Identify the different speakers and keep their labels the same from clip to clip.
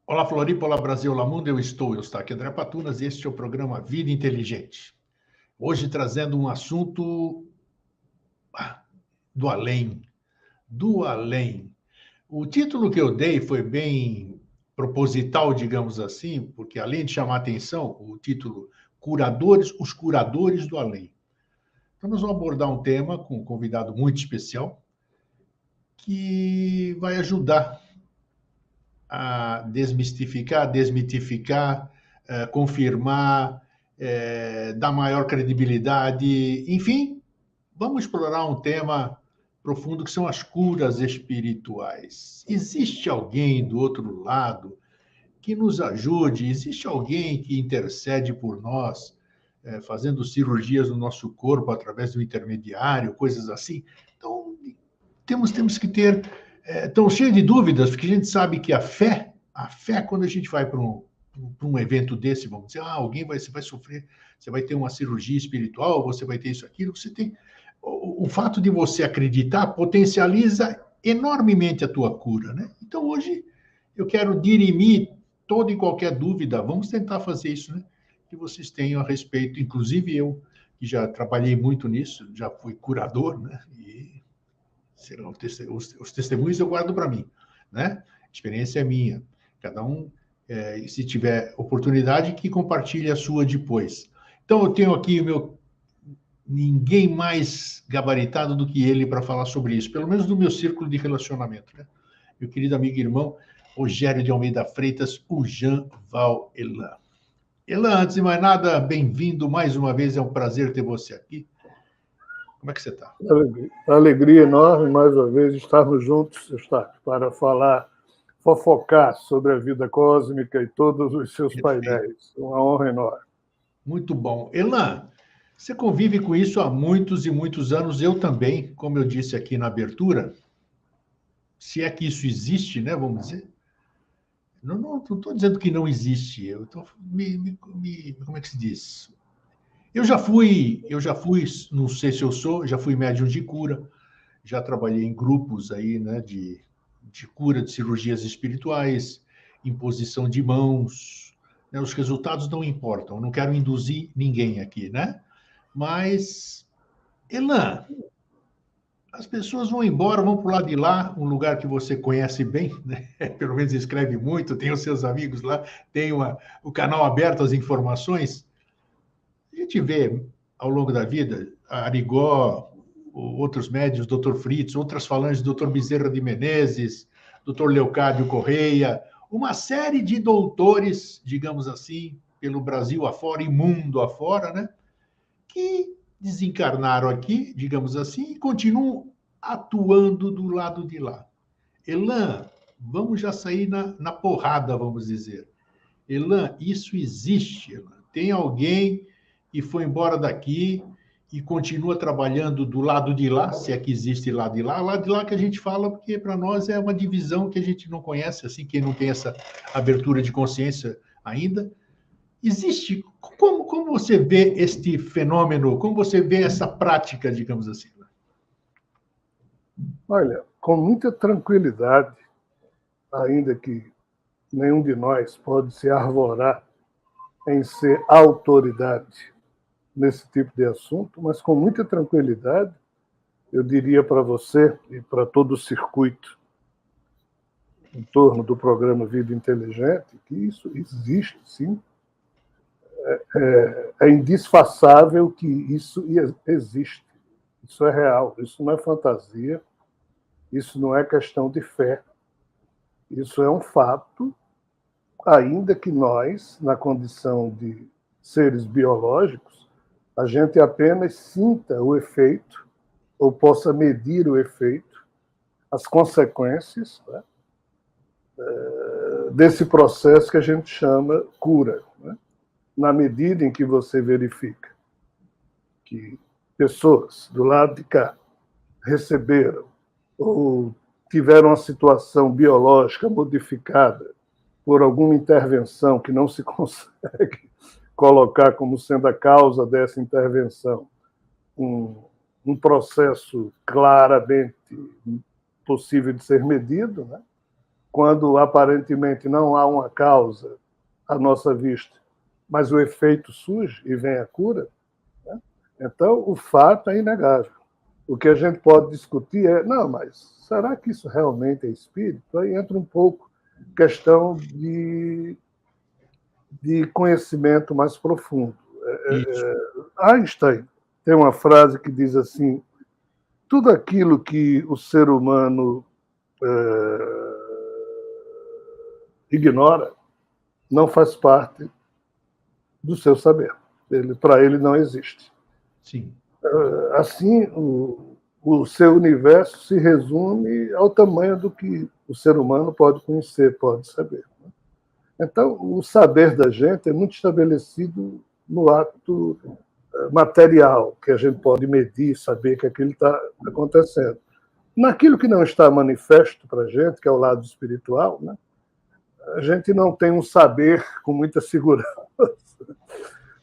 Speaker 1: Olá, Floripa, olá, Brasil, olá, mundo, eu estou aqui, André Patunas, e este é o programa Vida Inteligente. Hoje trazendo um assunto do além, do além. O título que eu dei foi bem proposital, digamos assim, porque além de chamar atenção, o título os curadores do além. Então nós vamos abordar um tema com um convidado muito especial que vai ajudar a desmistificar, desmitificar, confirmar, dar maior credibilidade, enfim, vamos explorar um tema profundo que são as curas espirituais. Existe alguém do outro lado que nos ajude? Existe alguém que intercede por nós, fazendo cirurgias no nosso corpo através do intermediário, coisas assim? Então, temos que ter. Estão cheios de dúvidas, porque a gente sabe que a fé, quando a gente vai para um evento desse, vamos dizer, você vai sofrer, você vai ter uma cirurgia espiritual, você vai ter isso, aquilo, você tem. O fato de você acreditar potencializa enormemente a tua cura, né? Então, hoje, eu quero dirimir toda e qualquer dúvida, vamos tentar fazer isso, né? Que vocês tenham a respeito, inclusive eu, que já trabalhei muito nisso, já fui curador, né? E serão os testemunhos eu guardo para mim, né? A experiência é minha. Cada um, se tiver oportunidade, que compartilhe a sua depois. Então, eu tenho aqui ninguém mais gabaritado do que ele para falar sobre isso, pelo menos do meu círculo de relacionamento, né? Meu querido amigo e irmão Rogério de Almeida Freitas, o Jean Val Elan. Elan, antes de mais nada, bem-vindo mais uma vez, é um prazer ter você aqui. Como é que você está?
Speaker 2: Alegria enorme, mais uma vez, estarmos juntos, para fofocar sobre a vida cósmica e todos os seus painéis. Uma honra enorme.
Speaker 1: Muito bom. Elan, você convive com isso há muitos e muitos anos, eu também, como eu disse aqui na abertura, se é que isso existe, né, vamos dizer. Não estou dizendo que não existe, eu estou como é que se diz? Eu já fui, não sei se eu sou, já fui médium de cura, já trabalhei em grupos aí, né, de cura, de cirurgias espirituais, imposição de mãos, né, os resultados não importam, não quero induzir ninguém aqui, né? Mas, Elan, as pessoas vão embora, vão para o lado de lá, um lugar que você conhece bem, né? Pelo menos escreve muito, tem os seus amigos lá, tem o canal aberto às informações. A gente vê ao longo da vida, a Arigó, outros médios, Dr. Fritz, outras falanges, Dr. Bezerra de Menezes, Dr. Leocádio Correia, uma série de doutores, digamos assim, pelo Brasil afora e mundo afora, né? Que desencarnaram aqui, digamos assim, e continuam atuando do lado de lá. Elan, vamos já sair na porrada, vamos dizer. Elan, isso existe, Elan. Tem alguém que foi embora daqui e continua trabalhando do lado de lá, se é que existe lado de lá que a gente fala, porque para nós é uma divisão que a gente não conhece, assim, quem não tem essa abertura de consciência ainda. Existe, como você vê este fenômeno, como você vê essa prática, digamos assim?
Speaker 2: Olha, com muita tranquilidade, ainda que nenhum de nós pode se arvorar em ser autoridade nesse tipo de assunto, mas com muita tranquilidade, eu diria para você e para todo o circuito em torno do programa Vida Inteligente que isso existe, sim. É indisfaçável que isso existe. Isso é real, isso não é fantasia, isso não é questão de fé. Isso é um fato, ainda que nós, na condição de seres biológicos, a gente apenas sinta o efeito, ou possa medir o efeito, as consequências, né, desse processo que a gente chama cura, né? Na medida em que você verifica que pessoas do lado de cá receberam ou tiveram uma situação biológica modificada por alguma intervenção que não se consegue colocar como sendo a causa dessa intervenção, um processo claramente possível de ser medido, né? quando aparentemente não há uma causa à nossa vista, mas o efeito surge e vem a cura, né? Então, o fato é inegável. O que a gente pode discutir é, não, mas será que isso realmente é espírito? Aí entra um pouco questão de conhecimento mais profundo. Einstein tem uma frase que diz assim: tudo aquilo que o ser humano ignora não faz parte do seu saber. Para ele não existe.
Speaker 1: Sim.
Speaker 2: Assim, o seu universo se resume ao tamanho do que o ser humano pode conhecer, pode saber. Então, o saber da gente é muito estabelecido no ato material, que a gente pode medir, saber que aquilo está acontecendo. Naquilo que não está manifesto para a gente, que é o lado espiritual, né, a gente não tem um saber com muita segurança.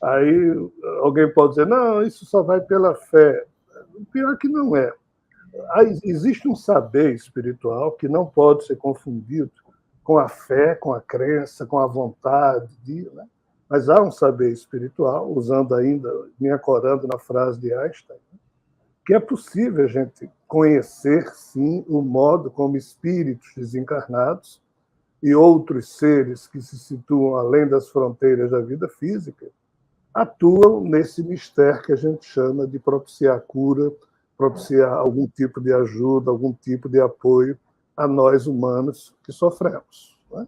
Speaker 2: Aí alguém pode dizer, não, isso só vai pela fé. O pior é que não é. Existe um saber espiritual que não pode ser confundido com a fé, com a crença, com a vontade, né? Mas há um saber espiritual, usando ainda, me ancorando na frase de Einstein, que é possível a gente conhecer, sim, o modo como espíritos desencarnados e outros seres que se situam além das fronteiras da vida física atuam nesse mistério que a gente chama de propiciar cura, propiciar algum tipo de ajuda, algum tipo de apoio a nós humanos que sofremos. Né?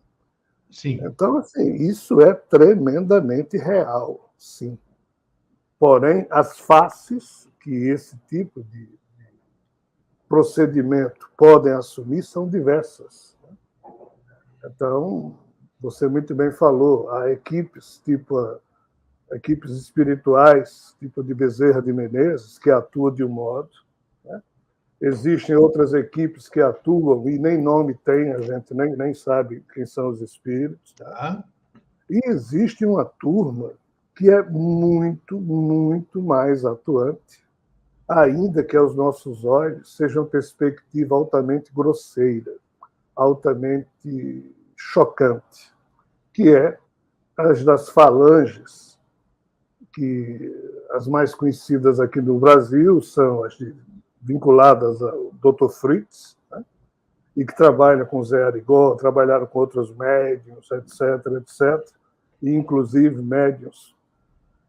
Speaker 1: Sim.
Speaker 2: Então, assim, isso é tremendamente real, sim. Porém, as faces que esse tipo de procedimento podem assumir são diversas. Então, você muito bem falou, há equipes, equipes espirituais, tipo de Bezerra de Menezes, que atuam de um modo. Né? Existem outras equipes que atuam e nem nome tem, a gente nem sabe quem são os espíritos. Tá? E existe uma turma que é muito, muito mais atuante, ainda que aos nossos olhos seja uma perspectiva altamente grosseira, altamente chocante, que é as das falanges, que as mais conhecidas aqui no Brasil são as vinculadas ao Dr. Fritz, né? E que trabalham com Zé Arigó, trabalharam com outros médiuns, etc., etc., e inclusive médiuns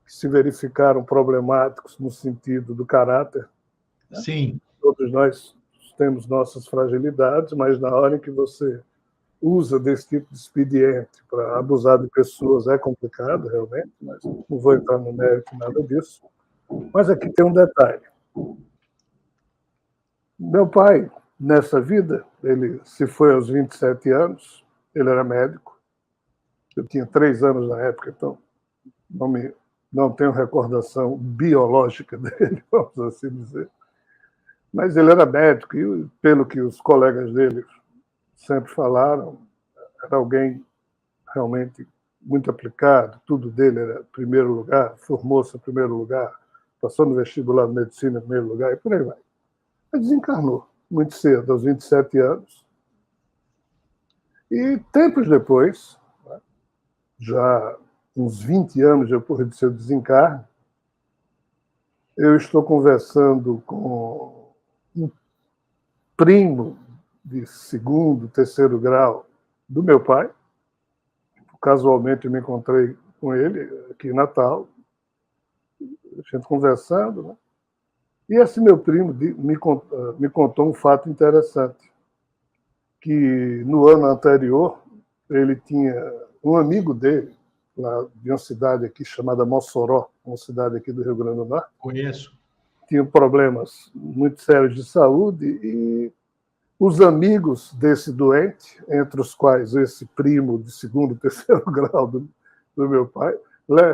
Speaker 2: que se verificaram problemáticos no sentido do caráter. Né?
Speaker 1: Sim.
Speaker 2: Todos nós temos nossas fragilidades, mas na hora em que você usa desse tipo de expediente para abusar de pessoas é complicado, realmente, mas não vou entrar no mérito nada disso. Mas aqui tem um detalhe. Meu pai, nessa vida, ele se foi aos 27 anos, ele era médico, eu tinha 3 anos na época, então não tenho recordação biológica dele, vamos assim dizer. Mas ele era médico e, pelo que os colegas dele sempre falaram, era alguém realmente muito aplicado, tudo dele era primeiro lugar, formou-se em primeiro lugar, passou no vestibular de medicina em primeiro lugar e por aí vai. Ele desencarnou muito cedo, aos 27 anos. E tempos depois, já uns 20 anos depois de seu desencarne, eu estou conversando com um primo de segundo, terceiro grau do meu pai. Casualmente eu me encontrei com ele aqui em Natal, a gente conversando, né? E esse meu primo me contou um fato interessante, que no ano anterior ele tinha um amigo dele, lá de uma cidade aqui chamada Mossoró, uma cidade aqui do Rio Grande do Norte.
Speaker 1: Conheço.
Speaker 2: Tinha problemas muito sérios de saúde e os amigos desse doente, entre os quais esse primo de segundo, terceiro grau do meu pai,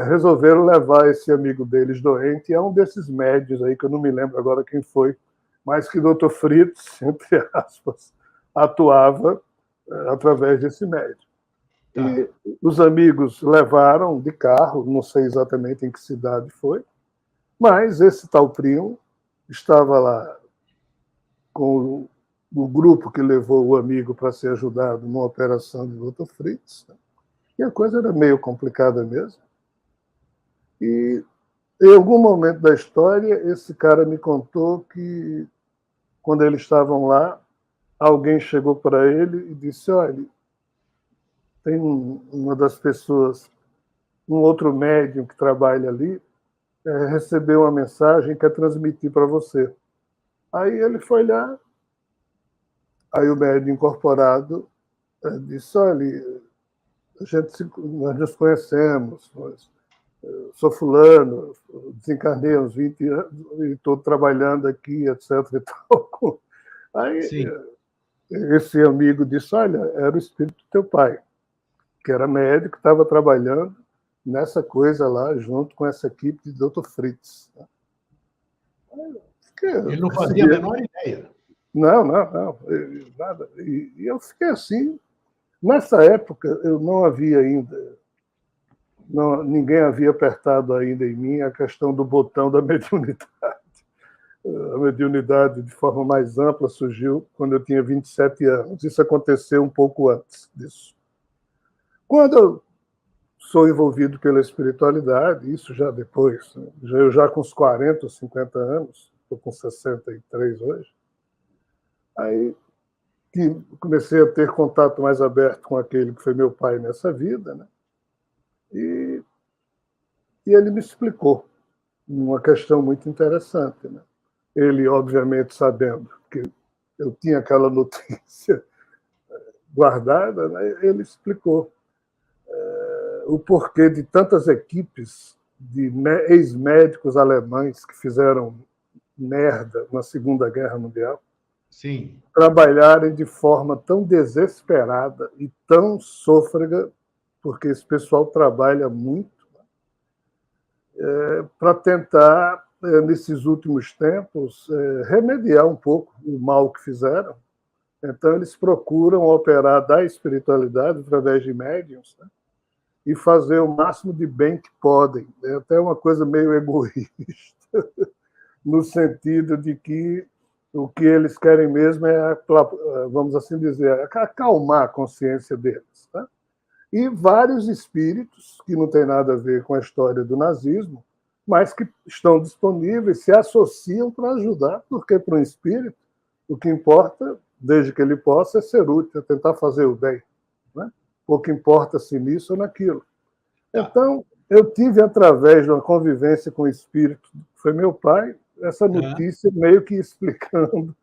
Speaker 2: resolveram levar esse amigo deles doente a um desses médios aí, que eu não me lembro agora quem foi, mas que o Dr. Fritz, entre aspas, atuava através desse médium. Tá. E os amigos levaram de carro, não sei exatamente em que cidade foi, mas esse tal primo estava lá com o grupo que levou o amigo para ser ajudado numa operação de Otto Fritz, né? E a coisa era meio complicada mesmo. E em algum momento da história, esse cara me contou que, quando eles estavam lá, alguém chegou para ele e disse: olha, tem uma das pessoas, um outro médium que trabalha ali, recebeu uma mensagem, quer transmitir para você. Aí ele foi lá, aí o médium incorporado disse: olha, nós nos conhecemos, sou fulano, desencarnei há uns 20 anos e estou trabalhando aqui, etc. E tal. Aí
Speaker 1: Sim.
Speaker 2: esse amigo disse: olha, era o espírito do teu pai, que era médico, estava trabalhando nessa coisa lá, junto com essa equipe de Dr. Fritz.
Speaker 1: Ele não fazia a menor ideia.
Speaker 2: Não, nada. E eu fiquei assim. Nessa época, eu não havia ainda, ninguém havia apertado ainda em mim a questão do botão da mediunidade. A mediunidade, de forma mais ampla, surgiu quando eu tinha 27 anos. Isso aconteceu um pouco antes disso. Quando eu sou envolvido pela espiritualidade, isso já depois, né? Eu já com uns 40 ou 50 anos, estou com 63 hoje, aí que comecei a ter contato mais aberto com aquele que foi meu pai nessa vida, né? E ele me explicou uma questão muito interessante, né? Ele, obviamente, sabendo que eu tinha aquela notícia guardada, né? Ele explicou o porquê de tantas equipes de ex-médicos alemães que fizeram merda na Segunda Guerra Mundial,
Speaker 1: sim,
Speaker 2: trabalharem de forma tão desesperada e tão sôfrega, porque esse pessoal trabalha muito, para tentar, nesses últimos tempos, remediar um pouco o mal que fizeram. Então, eles procuram operar da espiritualidade através de médiuns, né? E fazer o máximo de bem que podem. É até uma coisa meio egoísta, no sentido de que o que eles querem mesmo é, vamos assim dizer, acalmar a consciência deles. Tá? E vários espíritos, que não tem nada a ver com a história do nazismo, mas que estão disponíveis, se associam para ajudar, porque para um espírito o que importa, desde que ele possa, é ser útil, é tentar fazer o bem. Né? Pouco importa se nisso ou naquilo. Então, eu tive, através de uma convivência com o espírito, que foi meu pai, essa notícia meio que explicando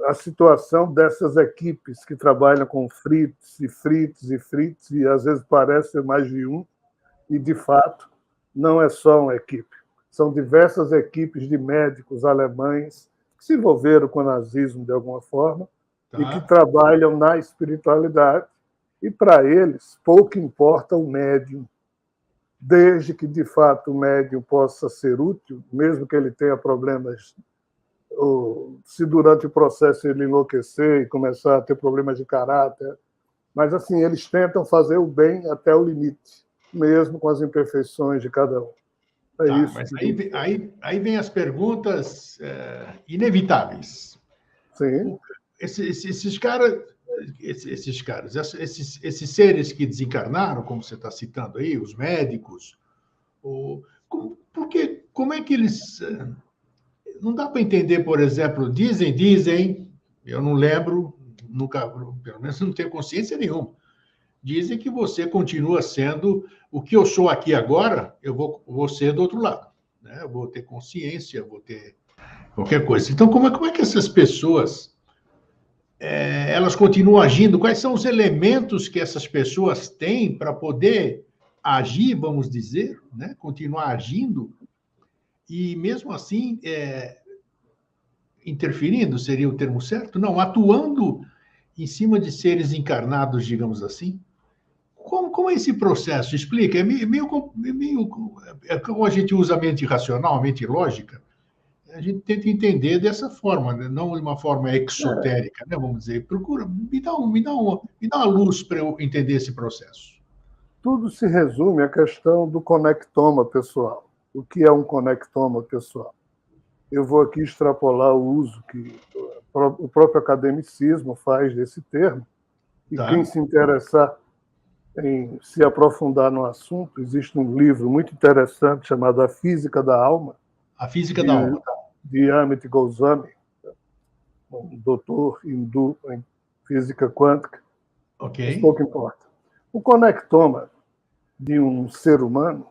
Speaker 2: a situação dessas equipes que trabalham com Fritz, e às vezes parece mais de um, e, de fato, não é só uma equipe. São diversas equipes de médicos alemães que se envolveram com o nazismo de alguma forma e que trabalham na espiritualidade. E, para eles, pouco importa o médium, desde que, de fato, o médium possa ser útil, mesmo que ele tenha problemas, ou se durante o processo ele enlouquecer e começar a ter problemas de caráter. Mas, assim, eles tentam fazer o bem até o limite, mesmo com as imperfeições de cada um. Isso.
Speaker 1: Mas aí vem as perguntas inevitáveis.
Speaker 2: Sim.
Speaker 1: Esses seres que desencarnaram, como você está citando aí, os médicos, como é que eles... Não dá para entender, por exemplo, dizem, eu não lembro, nunca, pelo menos não tenho consciência nenhuma, dizem que você continua sendo o que eu sou aqui agora, eu vou ser do outro lado. Né? Eu vou ter consciência, vou ter qualquer coisa. Então, como é que essas pessoas... elas continuam agindo? Quais são os elementos que essas pessoas têm para poder agir, vamos dizer, né? Continuar agindo, e mesmo assim, interferindo, seria o termo certo? Não, atuando em cima de seres encarnados, digamos assim. Como é esse processo? Explica. Como a gente usa a mente racional, a mente lógica, a gente tenta entender dessa forma, né? Não de uma forma exotérica, né? Vamos dizer. Procura, me dá uma luz para eu entender esse processo.
Speaker 2: Tudo se resume à questão do conectoma pessoal. O que é um conectoma pessoal? Eu vou aqui extrapolar o uso o próprio academicismo faz desse termo, e
Speaker 1: Tá.
Speaker 2: quem se interessar em se aprofundar no assunto, existe um livro muito interessante chamado A Física da Alma,
Speaker 1: A física da alma.
Speaker 2: de Amit Goswami, um doutor hindu em física quântica, mas
Speaker 1: Ok.
Speaker 2: pouco importa. O conectoma de um ser humano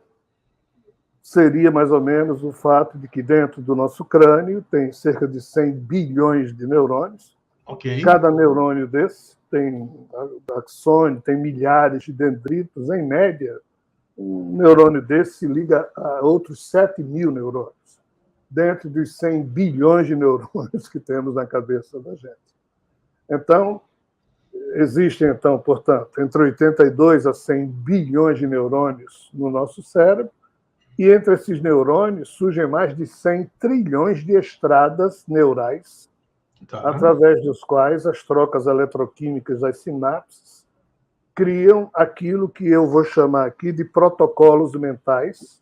Speaker 2: seria mais ou menos o fato de que dentro do nosso crânio tem cerca de 100 bilhões de neurônios.
Speaker 1: Ok.
Speaker 2: Cada neurônio desse tem axônio, tem milhares de dendritos. Em média, um neurônio desse se liga a outros 7 mil neurônios, dentro dos 100 bilhões de neurônios que temos na cabeça da gente. Então, existem, então, portanto, entre 82 a 100 bilhões de neurônios no nosso cérebro, e entre esses neurônios surgem mais de 100 trilhões de estradas neurais,
Speaker 1: Tá.
Speaker 2: através dos quais as trocas eletroquímicas das sinapses criam aquilo que eu vou chamar aqui de protocolos mentais,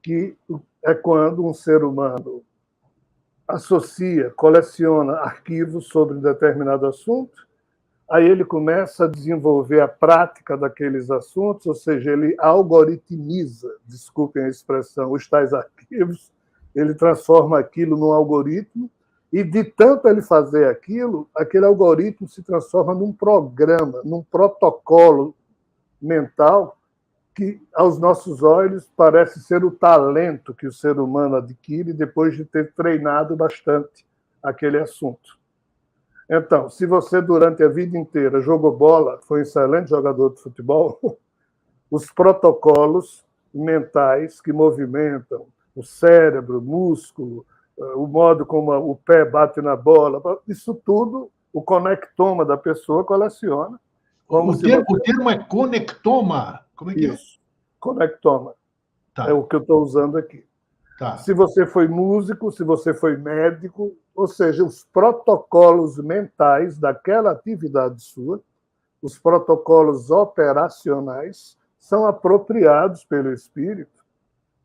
Speaker 2: que é quando um ser humano associa, coleciona arquivos sobre um determinado assunto, aí ele começa a desenvolver a prática daqueles assuntos, ou seja, ele algoritmiza, desculpem a expressão, os tais arquivos, ele transforma aquilo num algoritmo, e de tanto ele fazer aquilo, aquele algoritmo se transforma num programa, num protocolo mental que, aos nossos olhos, parece ser o talento que o ser humano adquire depois de ter treinado bastante aquele assunto. Então, se você, durante a vida inteira, jogou bola, foi um excelente jogador de futebol, os protocolos mentais que movimentam o cérebro, o músculo, o modo como o pé bate na bola, isso tudo, o conectoma da pessoa coleciona. Como
Speaker 1: O termo é conectoma. Como é que é?
Speaker 2: Isso, conectoma.
Speaker 1: Tá.
Speaker 2: É o que eu estou usando aqui.
Speaker 1: Tá.
Speaker 2: Se você foi músico, se você foi médico, ou seja, os protocolos mentais daquela atividade sua, os protocolos operacionais, são apropriados pelo espírito.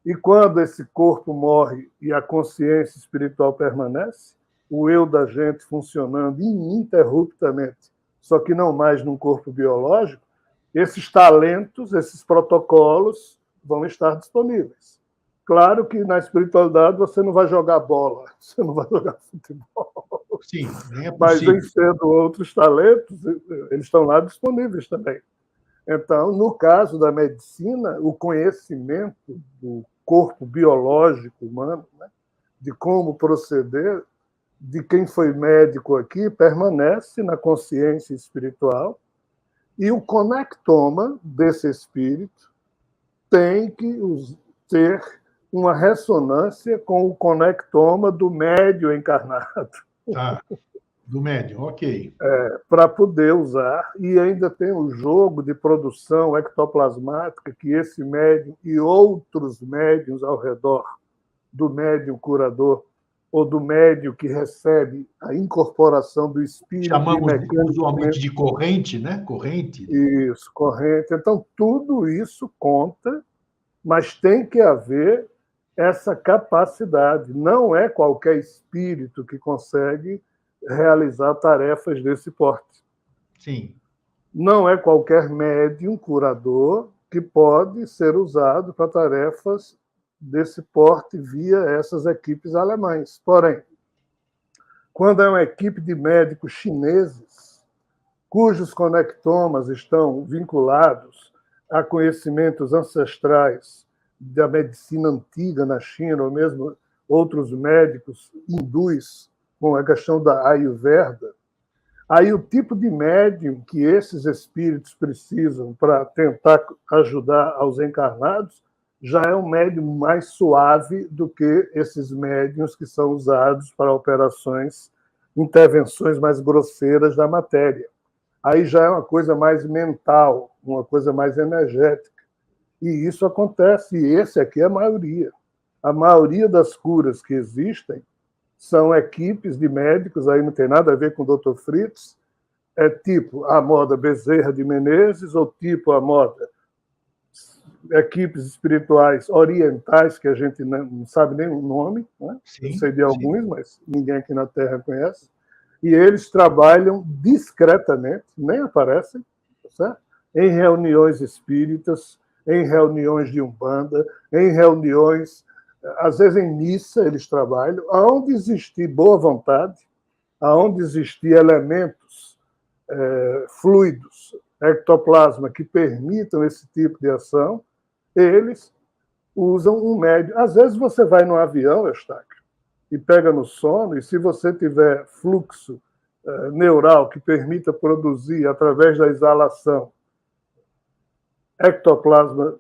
Speaker 2: E quando esse corpo morre e a consciência espiritual permanece, o eu da gente funcionando ininterruptamente, só que não mais num corpo biológico, esses talentos, esses protocolos vão estar disponíveis. Claro que na espiritualidade você não vai jogar bola, você não vai jogar futebol.
Speaker 1: Sim, nem é
Speaker 2: Mas
Speaker 1: possível.
Speaker 2: em sendo outros talentos, eles estão lá disponíveis também. Então, no caso da medicina, o conhecimento do corpo biológico humano, né, de como proceder, de quem foi médico aqui, permanece na consciência espiritual, e o conectoma desse espírito tem que ter uma ressonância com o conectoma do médio encarnado.
Speaker 1: Tá. Do médium, ok.
Speaker 2: Para poder usar, e ainda tem o jogo de produção ectoplasmática que esse médium e outros médiums ao redor do médium curador ou do médium que recebe a incorporação do espírito
Speaker 1: Chamamos
Speaker 2: e
Speaker 1: usualmente
Speaker 2: mecanicamente
Speaker 1: de corrente, né? Corrente.
Speaker 2: isso, corrente. Então, tudo isso conta, mas tem que haver essa capacidade. Não é qualquer espírito que consegue realizar tarefas desse porte.
Speaker 1: Sim.
Speaker 2: Não é qualquer médium curador que pode ser usado para tarefas desse porte via essas equipes alemãs. Porém, quando é uma equipe de médicos chineses, cujos conectomas estão vinculados a conhecimentos ancestrais da medicina antiga na China, ou mesmo outros médicos hindus, com a questão da Ayurveda, aí o tipo de médium que esses espíritos precisam para tentar ajudar aos encarnados já é um médium mais suave do que esses médiums que são usados para operações, intervenções mais grosseiras da matéria. Aí já é uma coisa mais mental, uma coisa mais energética. E isso acontece, e esse aqui é a maioria. A maioria das curas que existem são equipes de médicos, aí não tem nada a ver com o Dr. Fritz, é tipo a moda Bezerra de Menezes, ou tipo a moda equipes espirituais orientais, que a gente não sabe nem o nome, né? Eu sei de alguns, mas ninguém aqui na Terra conhece. E eles trabalham discretamente, nem aparecem, certo? Em reuniões espíritas, em reuniões de umbanda, em reuniões, às vezes em missa eles trabalham, aonde existir boa vontade, aonde existir elementos fluidos, ectoplasma, que permitam esse tipo de ação, eles usam um médium. Às vezes você vai no avião, Eustáquio, e pega no sono, e se você tiver fluxo neural que permita produzir, através da exalação, ectoplasma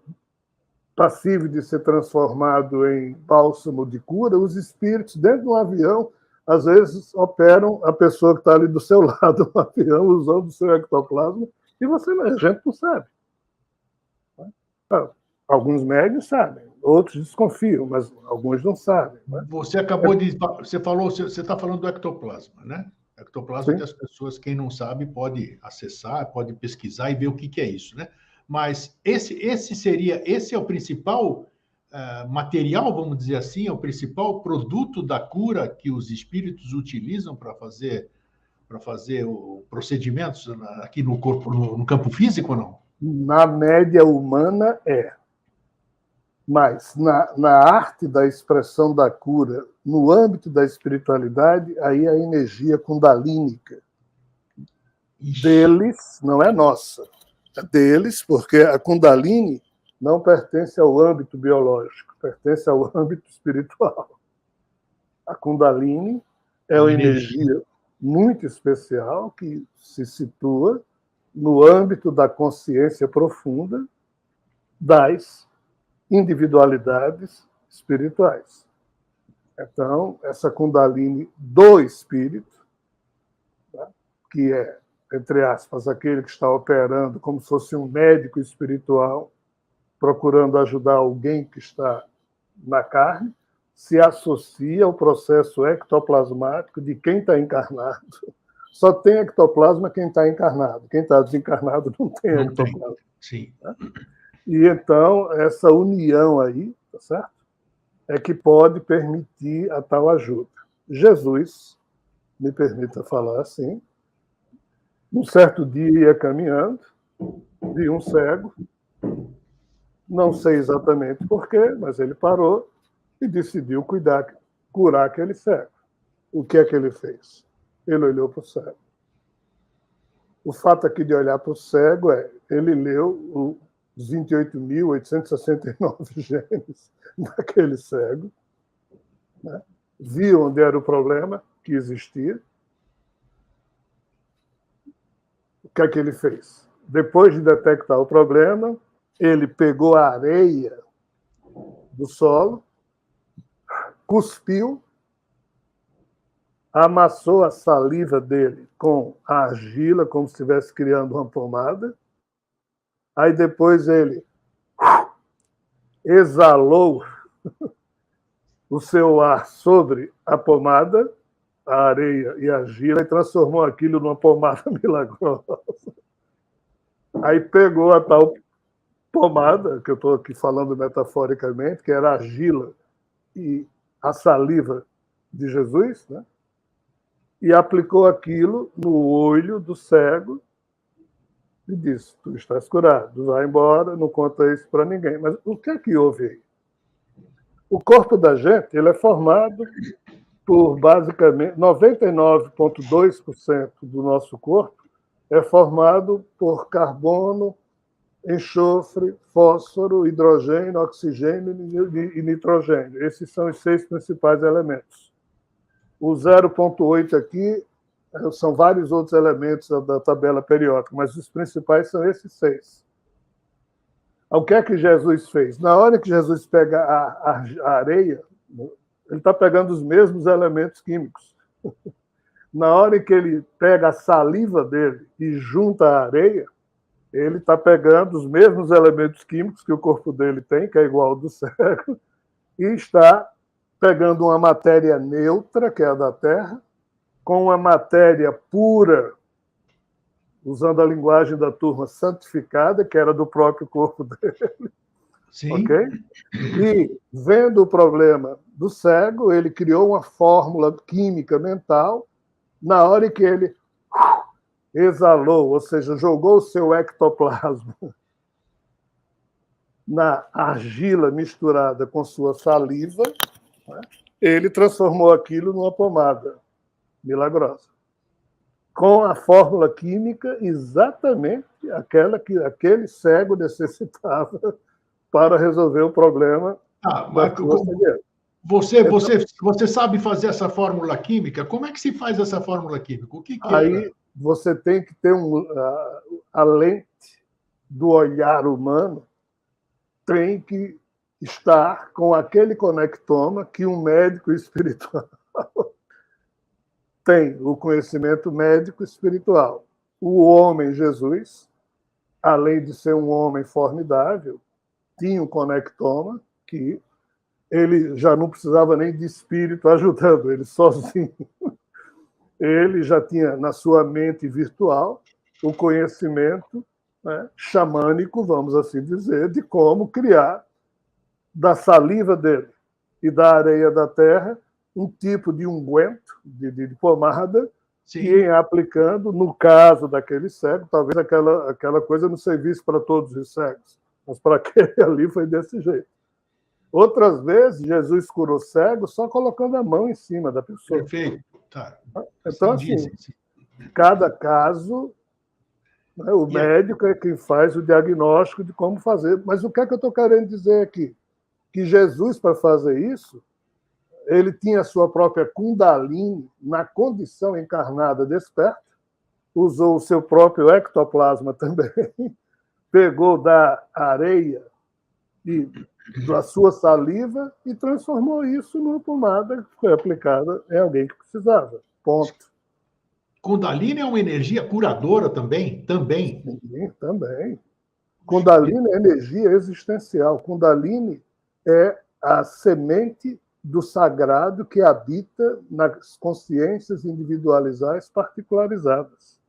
Speaker 2: passivo de ser transformado em bálsamo de cura, os espíritos dentro do avião, às vezes, operam a pessoa que está ali do seu lado no avião, usando o seu ectoplasma, e a gente não sabe. Alguns médios sabem, outros desconfiam, mas alguns não sabem. Né?
Speaker 1: Você acabou de... Você está falando do ectoplasma, né? Ectoplasma que as pessoas, quem não sabe, pode acessar, pode pesquisar e ver o que é isso, né? Mas esse é o principal material, vamos dizer assim, é o principal produto da cura que os espíritos utilizam para fazer procedimentos aqui no corpo, no campo físico, ou não?
Speaker 2: Na média humana mas na arte da expressão da cura, no âmbito da espiritualidade, aí a energia kundalínica deles não é nossa. É deles, porque a kundalini não pertence ao âmbito biológico, pertence ao âmbito espiritual. A kundalini é uma energia muito especial que se situa no âmbito da consciência profunda das individualidades espirituais. Então, essa Kundalini do espírito, né, que é, entre aspas, aquele que está operando como se fosse um médico espiritual, procurando ajudar alguém que está na carne, se associa ao processo ectoplasmático de quem está encarnado. Só tem ectoplasma quem está encarnado. Quem está desencarnado não tem ectoplasma.
Speaker 1: Sim.
Speaker 2: Né? E então, essa união aí, tá certo? É que pode permitir a tal ajuda. Jesus, me permita falar assim, um certo dia ia caminhando, vi um cego, não sei exatamente porquê, mas ele parou e decidiu curar aquele cego. O que é que ele fez? Ele olhou para o cego. O fato aqui de olhar para o cego ele leu os 28.869 genes daquele cego, né? Viu onde era o problema que existia. O que é que ele fez? Depois de detectar o problema, ele pegou a areia do solo, cuspiu, amassou a saliva dele com a argila, como se estivesse criando uma pomada. Aí depois ele exalou o seu ar sobre a pomada, a areia e a argila, e transformou aquilo numa pomada milagrosa. Aí pegou a tal pomada, que eu estou aqui falando metaforicamente, que era a argila e a saliva de Jesus, né? E aplicou aquilo no olho do cego e disse: tu estás curado, vai embora, não conta isso para ninguém. Mas o que é que houve aí? O corpo da gente ele é formado por, basicamente, 99,2% do nosso corpo é formado por carbono, enxofre, fósforo, hidrogênio, oxigênio e nitrogênio. Esses são os 6 principais elementos. O 0,8 aqui são vários outros elementos da tabela periódica, mas os principais são esses 6. O que é que Jesus fez? Na hora que Jesus pega a areia, ele está pegando os mesmos elementos químicos. Na hora que ele pega a saliva dele e junta a areia, ele está pegando os mesmos elementos químicos que o corpo dele tem, que é igual ao do cego, e está pegando uma matéria neutra, que é a da Terra, com uma matéria pura, usando a linguagem da turma santificada, que era do próprio corpo dele.
Speaker 1: Sim.
Speaker 2: Okay? E, vendo o problema do cego, ele criou uma fórmula química mental Na hora que ele exalou, ou seja, jogou o seu ectoplasma na argila misturada com sua saliva, né, ele transformou aquilo numa pomada milagrosa, com a fórmula química exatamente aquela que aquele cego necessitava para resolver o problema da sua cegueira.
Speaker 1: Você sabe fazer essa fórmula química? Como é que se faz essa fórmula química? O que é?
Speaker 2: Aí você tem que ter a lente do olhar humano tem que estar com aquele conectoma que um médico espiritual tem, o conhecimento médico espiritual. O homem Jesus, além de ser um homem formidável, tinha um conectoma que ele já não precisava nem de espírito ajudando, ele sozinho. Ele já tinha na sua mente virtual o conhecimento, né, xamânico, vamos assim dizer, de como criar da saliva dele e da areia da terra um tipo de unguento, de pomada,
Speaker 1: Sim.
Speaker 2: que em aplicando, no caso daquele cego, talvez aquela coisa não servisse para todos os cegos, mas para aquele ali foi desse jeito. Outras vezes, Jesus curou cego só colocando a mão em cima da pessoa.
Speaker 1: Perfeito. Tá.
Speaker 2: Então, assim, cada caso, né, o médico é quem faz o diagnóstico de como fazer. Mas o que é que eu estou querendo dizer aqui? Que Jesus, para fazer isso, ele tinha a sua própria Kundalini na condição encarnada desperta, usou o seu próprio ectoplasma também, pegou da areia e da sua saliva e transformou isso numa pomada que foi aplicada em alguém que precisava. Ponto.
Speaker 1: Kundalini é uma energia curadora também? Também.
Speaker 2: Sim, também. Kundalini é energia existencial. Kundalini é a semente do sagrado que habita nas consciências individualizadas particularizadas.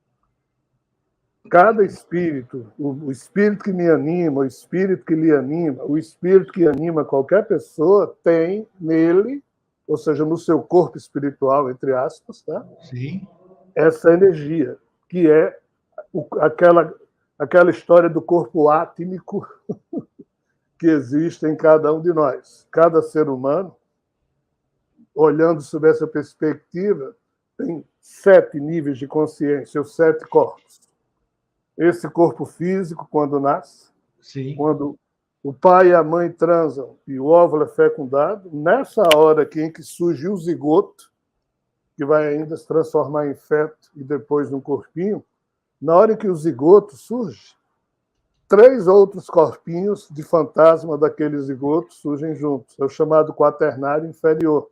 Speaker 2: Cada espírito, o espírito que me anima, o espírito que lhe anima, o espírito que anima qualquer pessoa, tem nele, ou seja, no seu corpo espiritual, entre aspas, tá?
Speaker 1: Sim.
Speaker 2: Essa energia, que é aquela história do corpo átmico que existe em cada um de nós. Cada ser humano, olhando sob essa perspectiva, tem 7 níveis de consciência, os 7 corpos. Esse corpo físico, quando nasce,
Speaker 1: Sim.
Speaker 2: quando o pai e a mãe transam e o óvulo é fecundado, nessa hora aqui em que surge o zigoto, que vai ainda se transformar em feto e depois num corpinho, na hora em que o zigoto surge, 3 outros corpinhos de fantasma daquele zigoto surgem juntos. É o chamado quaternário inferior.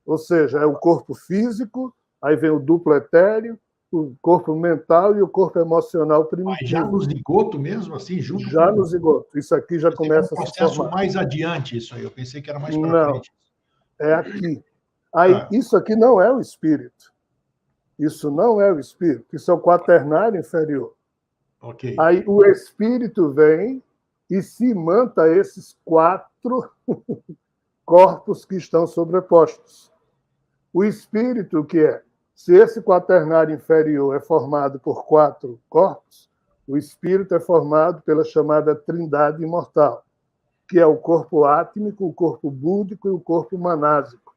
Speaker 2: Ou seja, é o corpo físico, aí vem o duplo etéreo, o corpo mental e o corpo emocional primitivo.
Speaker 1: Mas já no zigoto mesmo, assim, junto
Speaker 2: já no zigoto. Isso aqui já começa
Speaker 1: a se formar. É um processo mais adiante, isso aí. Eu pensei que era mais para frente.
Speaker 2: É aqui. Aí, Isso aqui não é o espírito. Isso não é o espírito. Isso é o quaternário inferior.
Speaker 1: Okay.
Speaker 2: Aí o espírito vem e se manta esses 4 corpos que estão sobrepostos. O espírito, o que é? Se esse quaternário inferior é formado por 4 corpos, o espírito é formado pela chamada trindade imortal, que é o corpo átmico, o corpo búdico e o corpo manásico.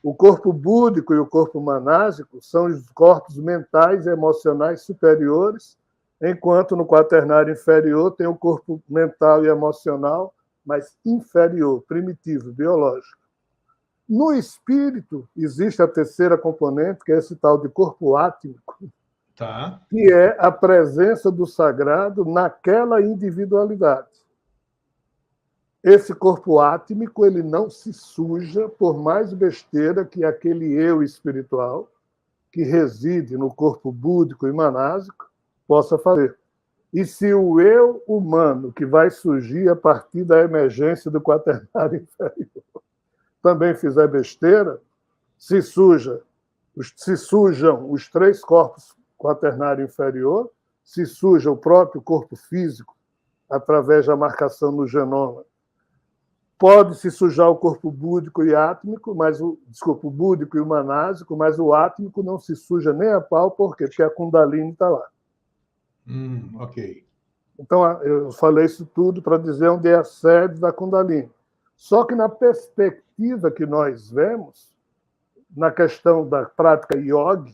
Speaker 2: O corpo búdico e o corpo manásico são os corpos mentais e emocionais superiores, enquanto no quaternário inferior tem o corpo mental e emocional, mas inferior, primitivo, biológico. No espírito, existe a terceira componente, que é esse tal de corpo átmico, que é a presença do sagrado naquela individualidade. Esse corpo átmico ele não se suja por mais besteira que aquele eu espiritual, que reside no corpo búdico e manásico, possa fazer. E se o eu humano, que vai surgir a partir da emergência do quaternário inferior, também fizer besteira, se sujam os 3 corpos quaternário inferior, se suja o próprio corpo físico, através da marcação no genoma, pode se sujar o corpo búdico e átmico, desculpa, o búdico e o manásico, mas o átmico não se suja nem a pau, por quê? Porque a Kundalini está lá.
Speaker 1: Ok.
Speaker 2: Então, eu falei isso tudo para dizer onde é a sede da Kundalini. Só que na perspectiva que nós vemos, na questão da prática yoga,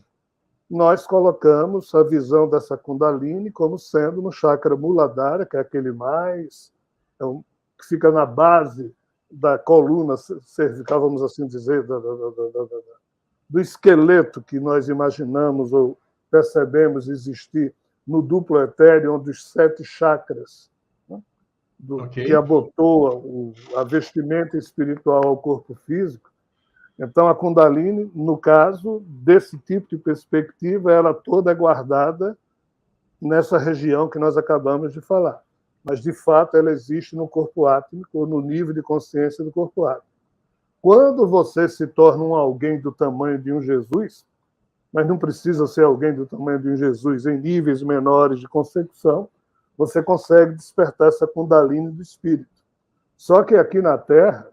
Speaker 2: nós colocamos a visão dessa Kundalini como sendo no chakra Muladhara, que é aquele mais, que fica na base da coluna cervical, vamos assim dizer, do esqueleto que nós imaginamos ou percebemos existir no duplo etéreo, onde os 7 chakras, né, que abotoa a vestimenta espiritual ao corpo físico. Então, a Kundalini, no caso desse tipo de perspectiva, ela toda é guardada nessa região que nós acabamos de falar. Mas, de fato, ela existe no corpo átmico, ou no nível de consciência do corpo átmico. Quando você se torna alguém do tamanho de um Jesus, mas não precisa ser alguém do tamanho de um Jesus em níveis menores de concepção, você consegue despertar essa Kundalini do espírito. Só que aqui na Terra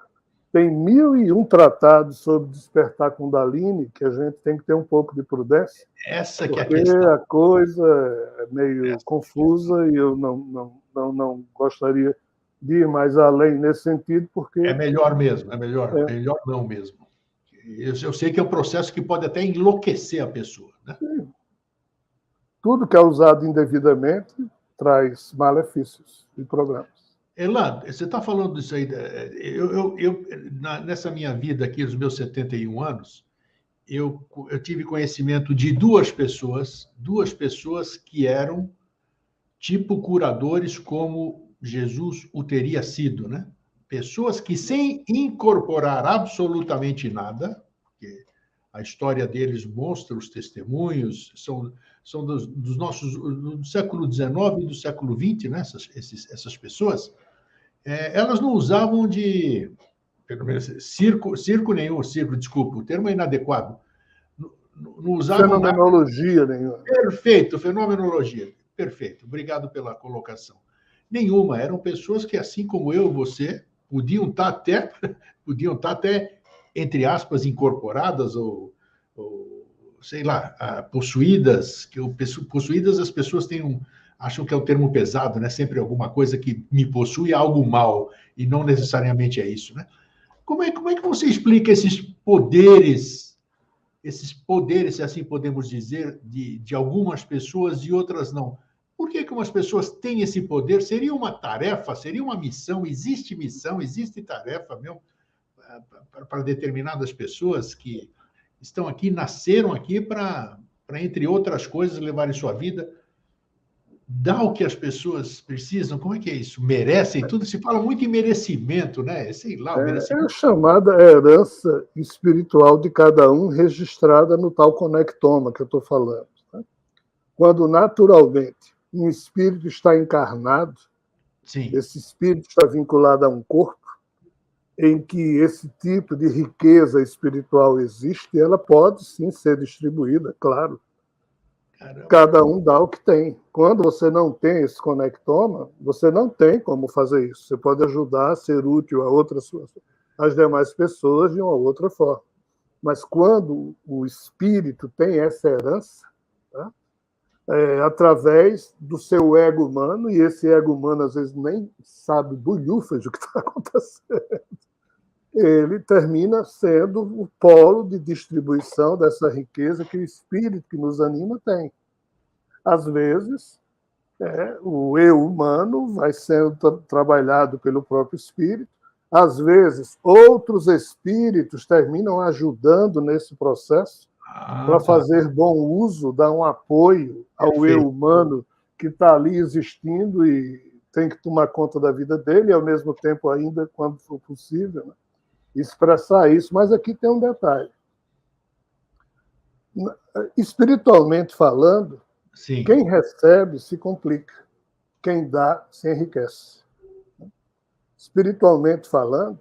Speaker 2: tem 1001 tratados sobre despertar Kundalini, que a gente tem que ter um pouco de prudência.
Speaker 1: Essa que é a questão.
Speaker 2: Porque a coisa é meio confusa e eu não gostaria de ir mais além nesse sentido, porque...
Speaker 1: É melhor mesmo, é melhor. É melhor não mesmo. Eu sei que é um processo que pode até enlouquecer a pessoa. Né?
Speaker 2: Tudo que é usado indevidamente traz malefícios e problemas.
Speaker 1: Elan, você está falando disso aí. Nessa minha vida aqui, nos meus 71 anos, eu tive conhecimento de duas pessoas que eram tipo curadores como Jesus o teria sido, né? Pessoas que, sem incorporar absolutamente nada, porque a história deles mostra os testemunhos, são dos nossos, do século XIX e do século XX, né? Essas pessoas, elas não usavam de, pelo menos, circo nenhum, desculpa, o termo é inadequado, não usavam
Speaker 2: fenomenologia nenhuma.
Speaker 1: Perfeito, fenomenologia, perfeito, obrigado pela colocação. Nenhuma, eram pessoas que, assim como eu, você, podiam estar até, entre aspas, incorporadas ou sei lá, possuídas, possuídas as pessoas acham que é o termo pesado, né? Sempre alguma coisa que me possui é algo mal, e não necessariamente é isso, né? Como é que você explica esses poderes, se assim podemos dizer, de algumas pessoas e outras não? Por que umas pessoas têm esse poder? Seria uma tarefa, seria uma missão? Existe missão, existe tarefa mesmo para determinadas pessoas que estão aqui, nasceram aqui para, entre outras coisas, levarem sua vida? Dá o que as pessoas precisam? Como é que é isso? Merecem tudo? Se fala muito em merecimento, né? Sei lá, o merecimento.
Speaker 2: É a chamada herança espiritual de cada um, registrada no tal conectoma que eu estou falando. Né? Quando, naturalmente, um espírito está encarnado,
Speaker 1: Sim.
Speaker 2: Esse espírito está vinculado a um corpo em que esse tipo de riqueza espiritual existe, e ela pode, sim, ser distribuída, claro. Caramba. Cada um dá o que tem. Quando você não tem esse conectoma, você não tem como fazer isso. Você pode ajudar a ser útil às demais pessoas de uma outra forma. Mas quando o espírito tem essa herança, tá? Através do seu ego humano, e esse ego humano às vezes nem sabe bulhufas do que está acontecendo, ele termina sendo o polo de distribuição dessa riqueza que o espírito que nos anima tem. Às vezes, o eu humano vai sendo trabalhado pelo próprio espírito, às vezes, outros espíritos terminam ajudando nesse processo, para fazer bom uso, dar um apoio ao eu humano que está ali existindo e tem que tomar conta da vida dele, e, ao mesmo tempo, ainda, quando for possível, né, expressar isso. Mas aqui tem um detalhe. Espiritualmente falando,
Speaker 1: Sim.
Speaker 2: Quem recebe se complica, quem dá se enriquece. Espiritualmente falando,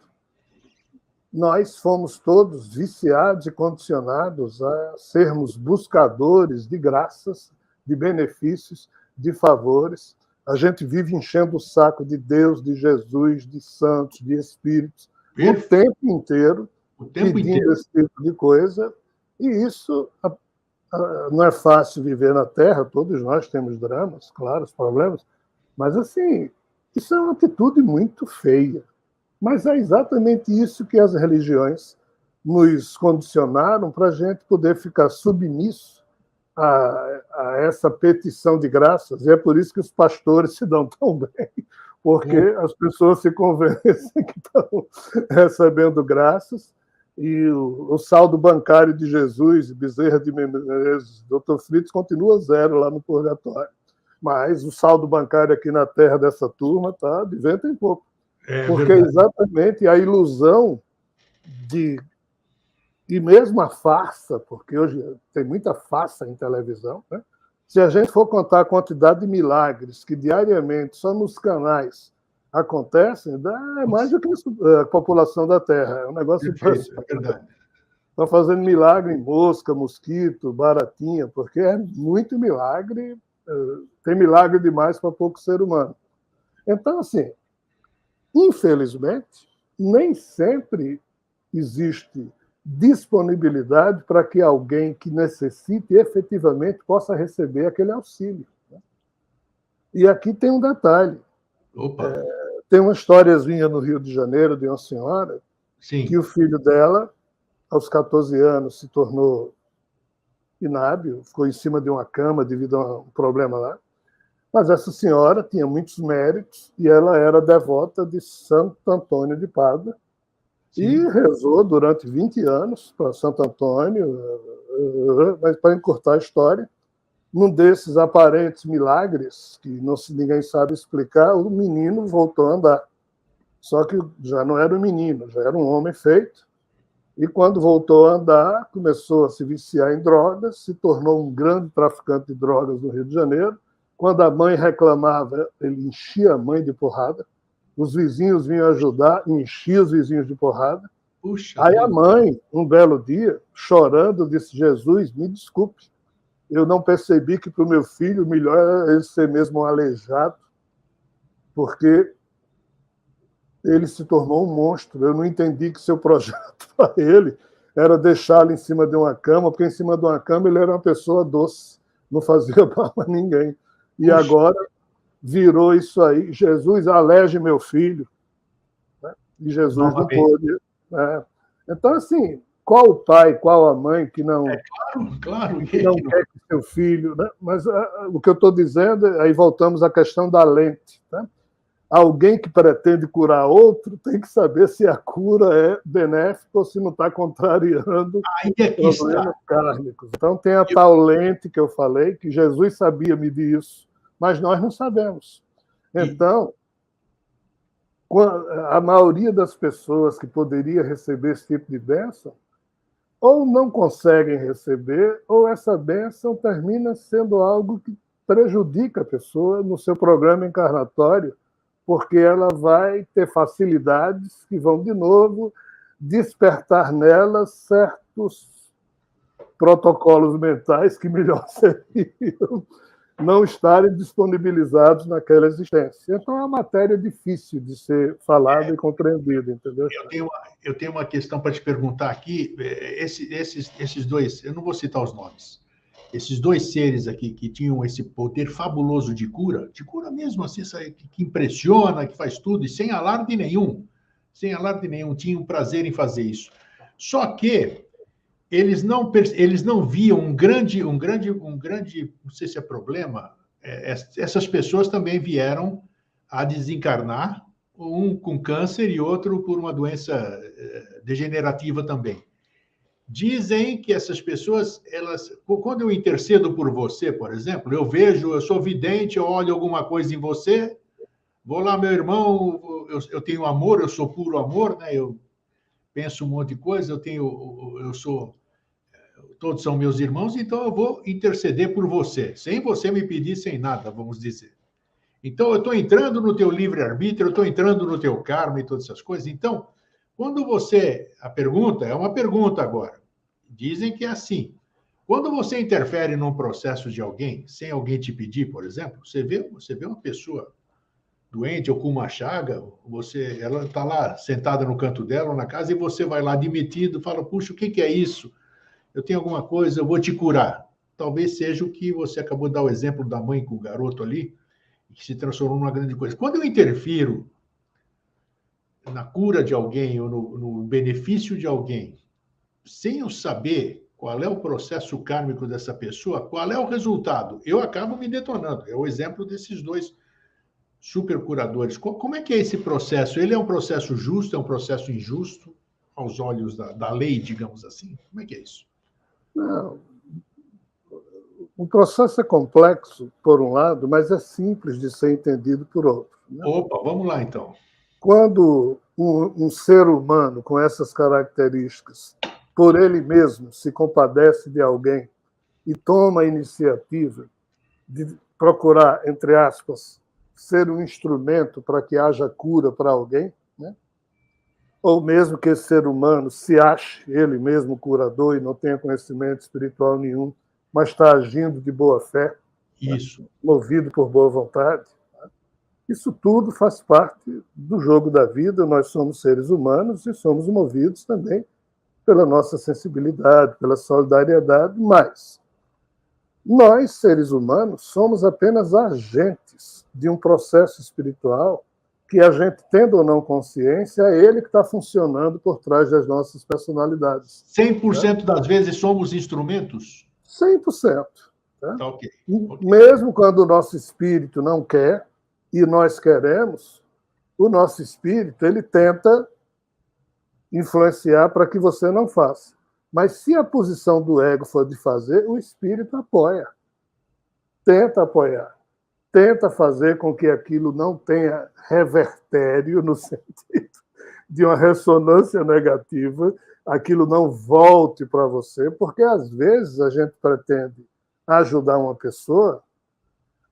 Speaker 2: nós fomos todos viciados e condicionados a sermos buscadores de graças, de benefícios, de favores, A gente vive enchendo o saco de Deus, de Jesus, de santos, de espíritos, o tempo inteiro, pedindo esse tipo de coisa. E isso não é fácil viver na Terra, todos nós temos dramas, claro, problemas, mas, assim, isso é uma atitude muito feia. Mas é exatamente isso que as religiões nos condicionaram para a gente poder ficar submisso a essa petição de graças, e é por isso que os pastores se dão tão bem, porque as pessoas se convencem que estão recebendo graças, e o saldo bancário de Jesus, Bezerra de Menezes, Dr. Fritz, continua zero lá no purgatório. Mas o saldo bancário aqui na terra dessa turma está de vento em pouco. Porque é exatamente a ilusão e mesmo a farsa, porque hoje tem muita farsa em televisão, né? Se a gente for contar a quantidade de milagres que diariamente só nos canais acontecem, dá mais do que a população da Terra. É um negócio impressionante. É verdade. Estão fazendo milagre em mosca, mosquito, baratinha, porque é muito milagre, tem milagre demais para pouco ser humano. Então, assim, infelizmente, nem sempre existe disponibilidade para que alguém que necessite efetivamente possa receber aquele auxílio. E aqui tem um detalhe. Tem uma historiazinha no Rio de Janeiro de uma senhora que o filho dela, aos 14 anos, se tornou inábil, ficou em cima de uma cama devido a um problema lá. Mas essa senhora tinha muitos méritos e ela era devota de Santo Antônio de Pádua. E rezou durante 20 anos para Santo Antônio, mas para encurtar a história, num desses aparentes milagres, que ninguém sabe explicar, o menino voltou a andar. Só que já não era um menino, já era um homem feito. E quando voltou a andar, começou a se viciar em drogas, se tornou um grande traficante de drogas no Rio de Janeiro. Quando a mãe reclamava, ele enchia a mãe de porrada. Os vizinhos vinham ajudar, enchia os vizinhos de porrada. Aí a mãe, um belo dia, chorando, disse: Jesus, me desculpe, eu não percebi que para o meu filho o melhor era ele ser mesmo um aleijado, porque ele se tornou um monstro. Eu não entendi que seu projeto para ele era deixá-lo em cima de uma cama, porque em cima de uma cama ele era uma pessoa doce, não fazia mal a ninguém. E agora virou isso aí: Jesus, aleje meu filho. E Jesus não pôde. Então, assim, qual o pai, qual a mãe que não, que não quer que seu filho... Né? Mas o que eu estou dizendo, aí voltamos à questão da lente. Né? Alguém que pretende curar outro tem que saber se a cura é benéfica ou se não está contrariando problemas kármicos. Então, tem a tal lente que eu falei, que Jesus sabia medir isso, mas nós não sabemos. Então, a maioria das pessoas que poderia receber esse tipo de bênção ou não conseguem receber, ou essa bênção termina sendo algo que prejudica a pessoa no seu programa encarnatório, porque ela vai ter facilidades que vão, de novo, despertar nela certos protocolos mentais que melhor seriam não estarem disponibilizados naquela existência. Então, é uma matéria difícil de ser falada e compreendida, entendeu?
Speaker 1: Eu tenho uma questão para te perguntar aqui. Esses dois, eu não vou citar os nomes, esses dois seres aqui que tinham esse poder fabuloso de cura mesmo, assim, que impressiona, que faz tudo, e sem alarde nenhum, tinham prazer em fazer isso. Só que eles não viam um grande, não sei se é problema, essas pessoas também vieram a desencarnar, um com câncer e outro por uma doença degenerativa também. Dizem que essas pessoas, quando eu intercedo por você, por exemplo, eu sou vidente, eu olho alguma coisa em você, vou lá, meu irmão, eu tenho amor, eu sou puro amor, né? Eu penso um monte de coisa, todos são meus irmãos, então eu vou interceder por você, sem você me pedir, sem nada, vamos dizer. Então, eu estou entrando no teu livre-arbítrio, eu estou entrando no teu karma e todas essas coisas. Então, quando a pergunta é uma pergunta agora, dizem que é assim, Quando você interfere num processo de alguém, sem alguém te pedir, por exemplo, você vê uma pessoa doente ou com uma chaga, ela está lá sentada no canto dela, na casa, e você vai lá admitido, fala, puxa, o que é isso? Eu tenho alguma coisa, eu vou te curar. Talvez seja o que você acabou de dar o exemplo da mãe com o garoto ali, que se transformou numa grande coisa. Quando eu interfiro na cura de alguém ou no benefício de alguém, sem eu saber qual é o processo kármico dessa pessoa, qual é o resultado, eu acabo me detonando. É o exemplo desses dois super curadores. Como é que é esse processo? Ele é um processo justo, é um processo injusto, aos olhos da lei, digamos assim? Como é que é isso?
Speaker 2: Não. O processo é complexo, por um lado, mas é simples de ser entendido por outro. Né?
Speaker 1: Opa, vamos lá então.
Speaker 2: Quando um ser humano com essas características, por ele mesmo, se compadece de alguém e toma a iniciativa de procurar, entre aspas, ser um instrumento para que haja cura para alguém, né? Ou mesmo que esse ser humano se ache ele mesmo curador e não tenha conhecimento espiritual nenhum, mas está agindo de boa fé,
Speaker 1: Isso.
Speaker 2: Né? Movido por boa vontade. Isso tudo faz parte do jogo da vida. Nós somos seres humanos e somos movidos também pela nossa sensibilidade, pela solidariedade, mas nós, seres humanos, somos apenas agentes de um processo espiritual que a gente, tendo ou não consciência, é ele que está funcionando por trás das nossas personalidades.
Speaker 1: 100% das vezes somos instrumentos?
Speaker 2: 100%. Tá?
Speaker 1: Tá ok.
Speaker 2: Mesmo quando o nosso espírito não quer e nós queremos, o nosso espírito ele tenta influenciar para que você não faça. Mas se a posição do ego for de fazer, o espírito apoia. Tenta apoiar. Tenta fazer com que aquilo não tenha revertério, no sentido de uma ressonância negativa, aquilo não volte para você, porque às vezes a gente pretende ajudar uma pessoa,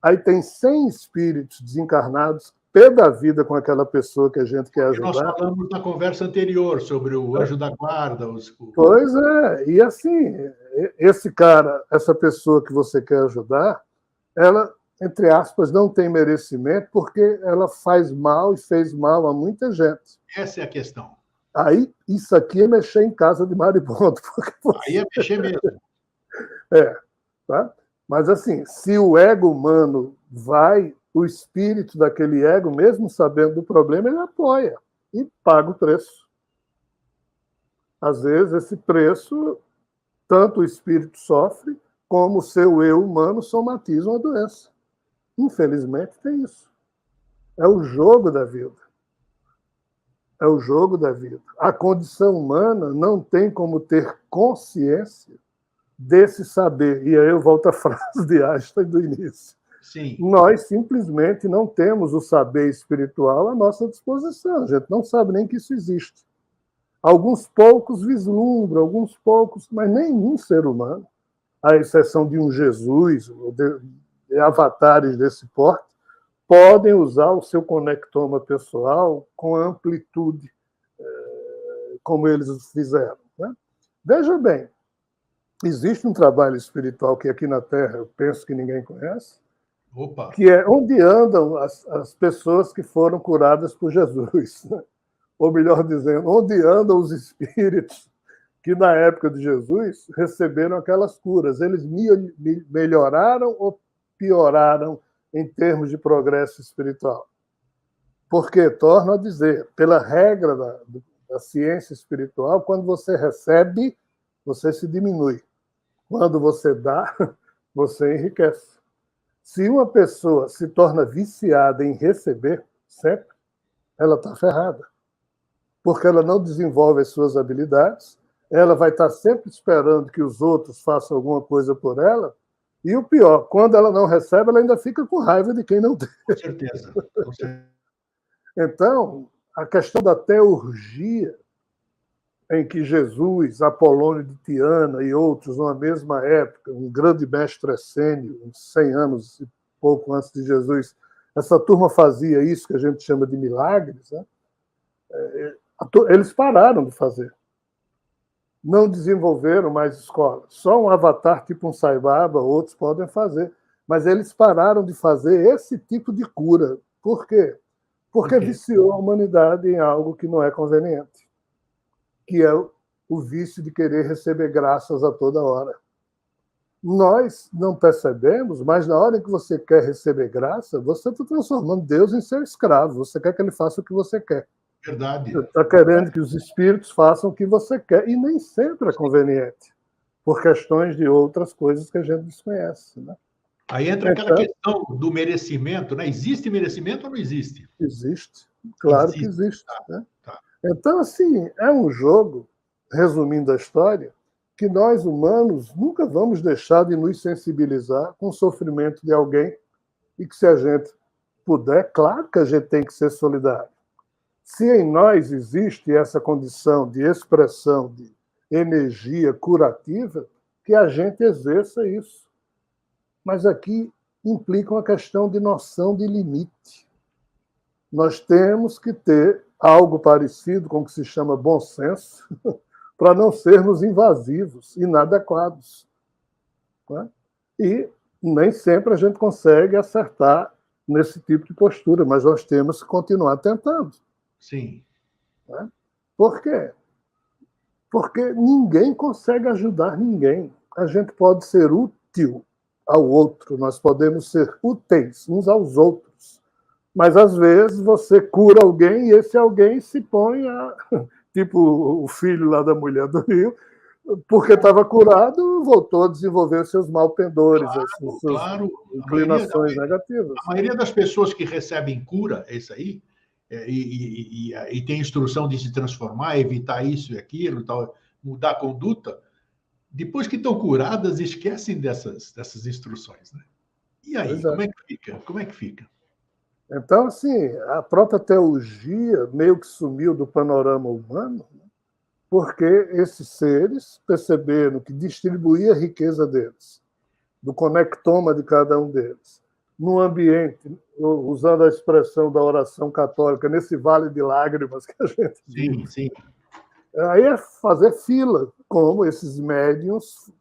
Speaker 2: aí tem 100 espíritos desencarnados pé da vida com aquela pessoa que a gente quer ajudar.
Speaker 1: Nós falamos na conversa anterior sobre o anjo da guarda.
Speaker 2: Pois é, e assim, esse cara, essa pessoa que você quer ajudar, ela, entre aspas, não tem merecimento porque ela faz mal e fez mal a muita gente.
Speaker 1: Essa é a questão.
Speaker 2: Aí, isso aqui é mexer em casa de maribondo.
Speaker 1: Aí é mexer mesmo.
Speaker 2: Tá? Mas assim, se o ego humano vai, o espírito daquele ego, mesmo sabendo do problema, ele apoia e paga o preço. Às vezes, esse preço, tanto o espírito sofre, como o seu eu humano somatiza uma doença. Infelizmente, tem isso. É o jogo da vida. É o jogo da vida. A condição humana não tem como ter consciência desse saber. E aí eu volto à frase de Einstein do início.
Speaker 1: Sim.
Speaker 2: Nós simplesmente não temos o saber espiritual à nossa disposição. A gente não sabe nem que isso existe. Alguns poucos vislumbram, alguns poucos, mas nenhum ser humano, à exceção de um Jesus, de avatares desse porte, podem usar o seu conectoma pessoal com amplitude, como eles fizeram. Né? Veja bem, existe um trabalho espiritual que aqui na Terra eu penso que ninguém conhece,
Speaker 1: Opa.
Speaker 2: Que é onde andam as pessoas que foram curadas por Jesus. Né? Ou melhor dizendo, onde andam os espíritos que na época de Jesus receberam aquelas curas. Eles melhoraram ou pioraram em termos de progresso espiritual? Porque, torno a dizer, pela regra da ciência espiritual, quando você recebe, você se diminui. Quando você dá, você enriquece. Se uma pessoa se torna viciada em receber sempre, ela está ferrada. Porque ela não desenvolve as suas habilidades, ela vai estar sempre esperando que os outros façam alguma coisa por ela, e o pior, quando ela não recebe, ela ainda fica com raiva de quem não tem.
Speaker 1: Com certeza. Com certeza.
Speaker 2: Então, a questão da teurgia, em que Jesus, Apolônio de Tiana e outros, numa mesma época, um grande mestre essênio, uns 100 anos e pouco antes de Jesus, essa turma fazia isso que a gente chama de milagres, né? Eles pararam de fazer. não desenvolveram mais escola. Só um avatar tipo um Sai Baba, outros podem fazer. Mas eles pararam de fazer esse tipo de cura. Por quê? Porque viciou a humanidade em algo que não é conveniente, que é o vício de querer receber graças a toda hora. Nós não percebemos, mas na hora que você quer receber graça, você está transformando Deus em seu escravo. Você quer que ele faça o que você quer.
Speaker 1: Verdade.
Speaker 2: Você está querendo que os espíritos façam o que você quer. E nem sempre é conveniente, por questões de outras coisas que a gente desconhece. Né?
Speaker 1: Aí entra aquela questão do merecimento, né? Existe merecimento ou não existe?
Speaker 2: Existe. Claro que existe.
Speaker 1: Tá,
Speaker 2: né?
Speaker 1: tá.
Speaker 2: Então, assim, é um jogo, resumindo a história, que nós, humanos, nunca vamos deixar de nos sensibilizar com o sofrimento de alguém e que, se a gente puder, claro que a gente tem que ser solidário. Se em nós existe essa condição de expressão de energia curativa, que a gente exerça isso. Mas aqui implica uma questão de noção de limite. Nós temos que ter algo parecido com o que se chama bom senso, para não sermos invasivos, inadequados. Né? E nem sempre a gente consegue acertar nesse tipo de postura, mas nós temos que continuar tentando.
Speaker 1: Sim.
Speaker 2: Né? Por quê? Porque ninguém consegue ajudar ninguém. A gente pode ser útil ao outro, nós podemos ser úteis uns aos outros. Mas, às vezes, você cura alguém e esse alguém se põe a... Tipo o filho lá da mulher do Rio, porque estava curado, voltou a desenvolver seus malpendores, suas inclinações negativas.
Speaker 1: A maioria das pessoas que recebem cura, é isso aí, e tem instrução de se transformar, evitar isso e aquilo, tal, mudar a conduta, depois que estão curadas, esquecem dessas instruções. Né? E aí, como é que fica? Como é que fica?
Speaker 2: Então, assim, a própria teologia meio que sumiu do panorama humano, porque esses seres perceberam que distribuir a riqueza deles, do conectoma de cada um deles, num ambiente, usando a expressão da oração católica, nesse vale de lágrimas que a gente diz.
Speaker 1: Sim.
Speaker 2: Aí é fazer fila, como esses médiuns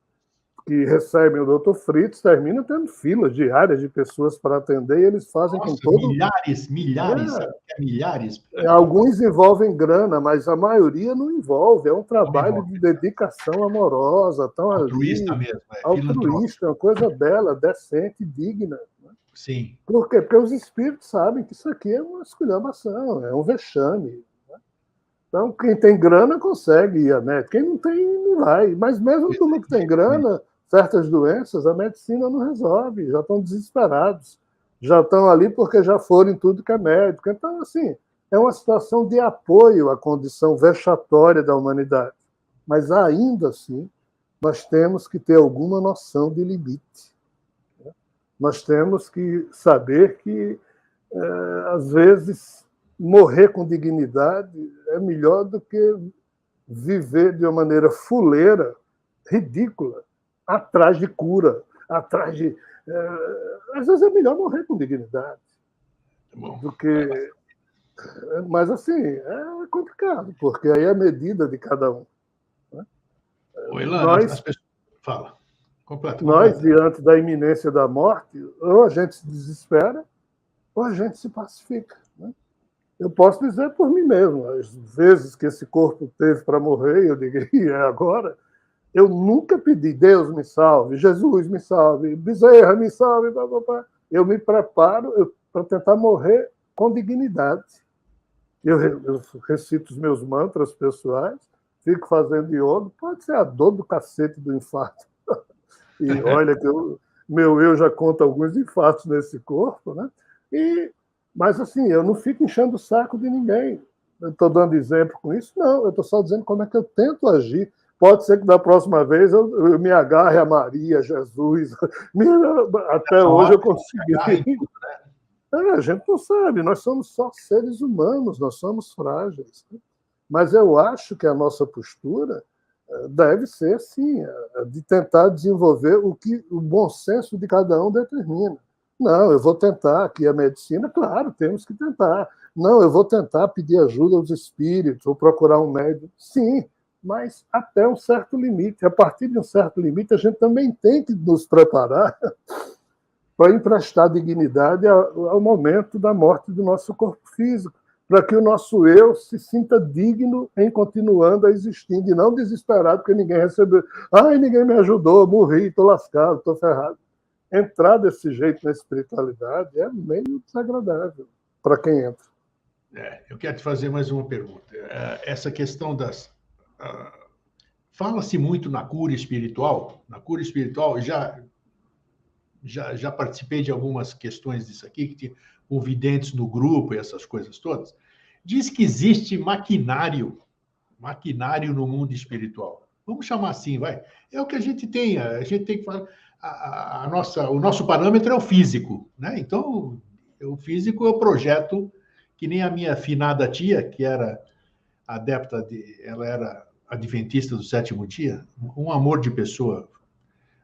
Speaker 2: que recebem o Dr. Fritz terminam tendo filas diárias de pessoas para atender, e eles fazem com todo...
Speaker 1: Milhares, sabe que é milhares?
Speaker 2: Alguns envolvem grana, mas a maioria não envolve. É um trabalho de dedicação amorosa, tão
Speaker 1: altruísta
Speaker 2: ali,
Speaker 1: mesmo.
Speaker 2: Altruísta, uma coisa bela, decente, digna. Né?
Speaker 1: Sim.
Speaker 2: Por quê? Porque os espíritos sabem que isso aqui é uma esculhambação, é um vexame. Né? Então, quem tem grana consegue ir a médico. Quem não tem, não vai. Mas mesmo todo que tem grana, certas doenças, a medicina não resolve, já estão desesperados. Já estão ali porque já foram em tudo que é médico. Então, assim, é uma situação de apoio à condição vexatória da humanidade. Mas, ainda assim, nós temos que ter alguma noção de limite. Nós temos que saber que, às vezes, morrer com dignidade é melhor do que viver de uma maneira fuleira, ridícula, atrás de cura, atrás de... às vezes é melhor morrer com dignidade do que... Mas, assim, é complicado, porque aí é a medida de cada um. Né?
Speaker 1: As pessoas... Fala.
Speaker 2: Nós, diante da iminência da morte, ou a gente se desespera, ou a gente se pacifica. Né? Eu posso dizer por mim mesmo, as vezes que esse corpo teve para morrer, eu digo, e é agora, eu nunca pedi, Deus me salve, Jesus me salve, Bezerra me salve, blá, blá, blá. Eu me preparo para tentar morrer com dignidade. Eu recito os meus mantras pessoais, fico fazendo yoga, pode ser a dor do cacete do infarto. E olha que meu eu já conta alguns infartos nesse corpo, né? Mas, assim, eu não fico enchendo o saco de ninguém. Eu estou dando exemplo com isso? Não, eu estou só dizendo como é que eu tento agir. Pode ser que da próxima vez eu me agarre a Maria, Jesus. Até hoje eu consegui. A gente não sabe, nós somos só seres humanos, nós somos frágeis. Mas eu acho que a nossa postura deve ser, sim, de tentar desenvolver o que o bom senso de cada um determina. Não, eu vou tentar aqui a medicina, claro, temos que tentar. Não, eu vou tentar pedir ajuda aos espíritos, ou procurar um médico. Sim, mas até um certo limite. A partir de um certo limite, a gente também tem que nos preparar para emprestar dignidade ao momento da morte do nosso corpo físico, para que o nosso eu se sinta digno em continuando a existir, e não desesperado porque ninguém recebeu. Ai, ninguém me ajudou, morri, estou lascado, estou ferrado. Entrar desse jeito na espiritualidade é meio desagradável para quem entra.
Speaker 1: Eu quero te fazer mais uma pergunta. Essa questão das... Fala-se muito na cura espiritual. Na cura espiritual, já participei de algumas questões disso aqui, com videntes no grupo e essas coisas todas. Diz que existe maquinário no mundo espiritual. Vamos chamar assim, vai. É o que a gente tem que falar. O nosso parâmetro é o físico, né? Então, o físico eu projeto, que nem a minha finada tia, que era adepta ela era adventista do sétimo dia, um amor de pessoa.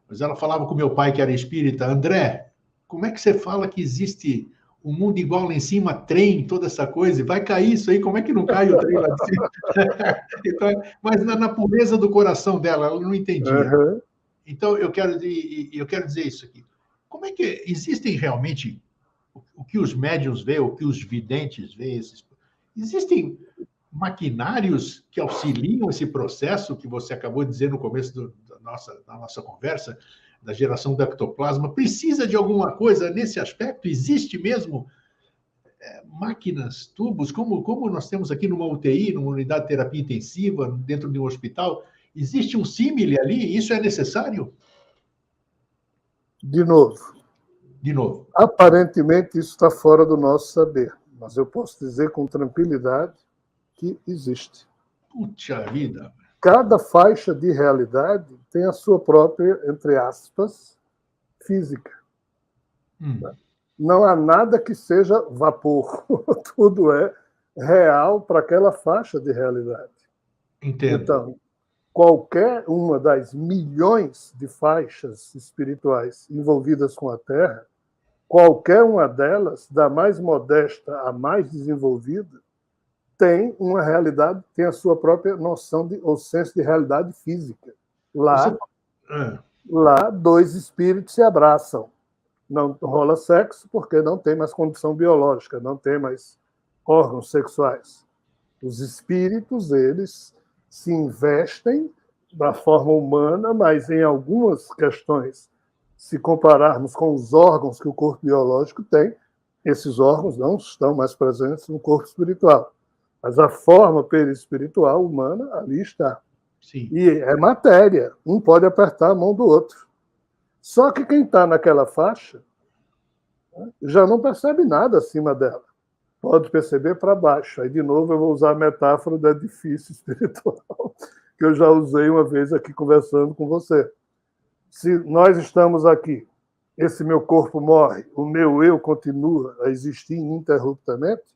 Speaker 1: Mas ela falava com meu pai, que era espírita: André, como é que você fala que existe um mundo igual lá em cima, trem, toda essa coisa, e vai cair isso aí, como é que não cai o trem lá de cima? Então, mas na pureza do coração dela, ela não entendia.
Speaker 2: Uhum.
Speaker 1: Então, eu quero dizer isso aqui. Como é que existem realmente o que os médiuns veem, o que os videntes veem? Existem maquinários que auxiliam esse processo que você acabou de dizer no começo da nossa conversa, da geração do ectoplasma? Precisa de alguma coisa nesse aspecto? Existe mesmo máquinas, tubos, como nós temos aqui numa UTI, numa unidade de terapia intensiva, dentro de um hospital? Existe um símile ali? Isso é necessário?
Speaker 2: De novo, aparentemente isso está fora do nosso saber, mas eu posso dizer com tranquilidade que existe.
Speaker 1: Puxa vida!
Speaker 2: Cada faixa de realidade tem a sua própria, entre aspas, física. Não há nada que seja vapor. Tudo é real para aquela faixa de realidade.
Speaker 1: Entendo.
Speaker 2: Então, qualquer uma das milhões de faixas espirituais envolvidas com a Terra, qualquer uma delas, da mais modesta à mais desenvolvida, tem uma realidade, tem a sua própria noção ou senso de realidade física. Lá, dois espíritos se abraçam. Não rola sexo porque não tem mais condição biológica, não tem mais órgãos sexuais. Os espíritos, eles se investem da forma humana, mas em algumas questões, se compararmos com os órgãos que o corpo biológico tem, esses órgãos não estão mais presentes no corpo espiritual. Mas a forma perispiritual humana ali está.
Speaker 1: Sim.
Speaker 2: E é matéria, um pode apertar a mão do outro. Só que quem está naquela faixa já não percebe nada acima dela. Pode perceber para baixo. Aí, de novo, eu vou usar a metáfora do edifício espiritual, que eu já usei uma vez aqui conversando com você. Se nós estamos aqui, esse meu corpo morre, o meu eu continua a existir ininterruptamente,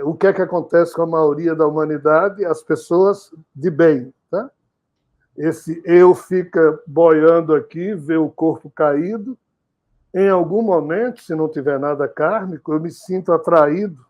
Speaker 2: o que é que acontece com a maioria da humanidade? As pessoas de bem. Tá? Esse eu fica boiando aqui, vê o corpo caído. Em algum momento, se não tiver nada kármico, eu me sinto atraído.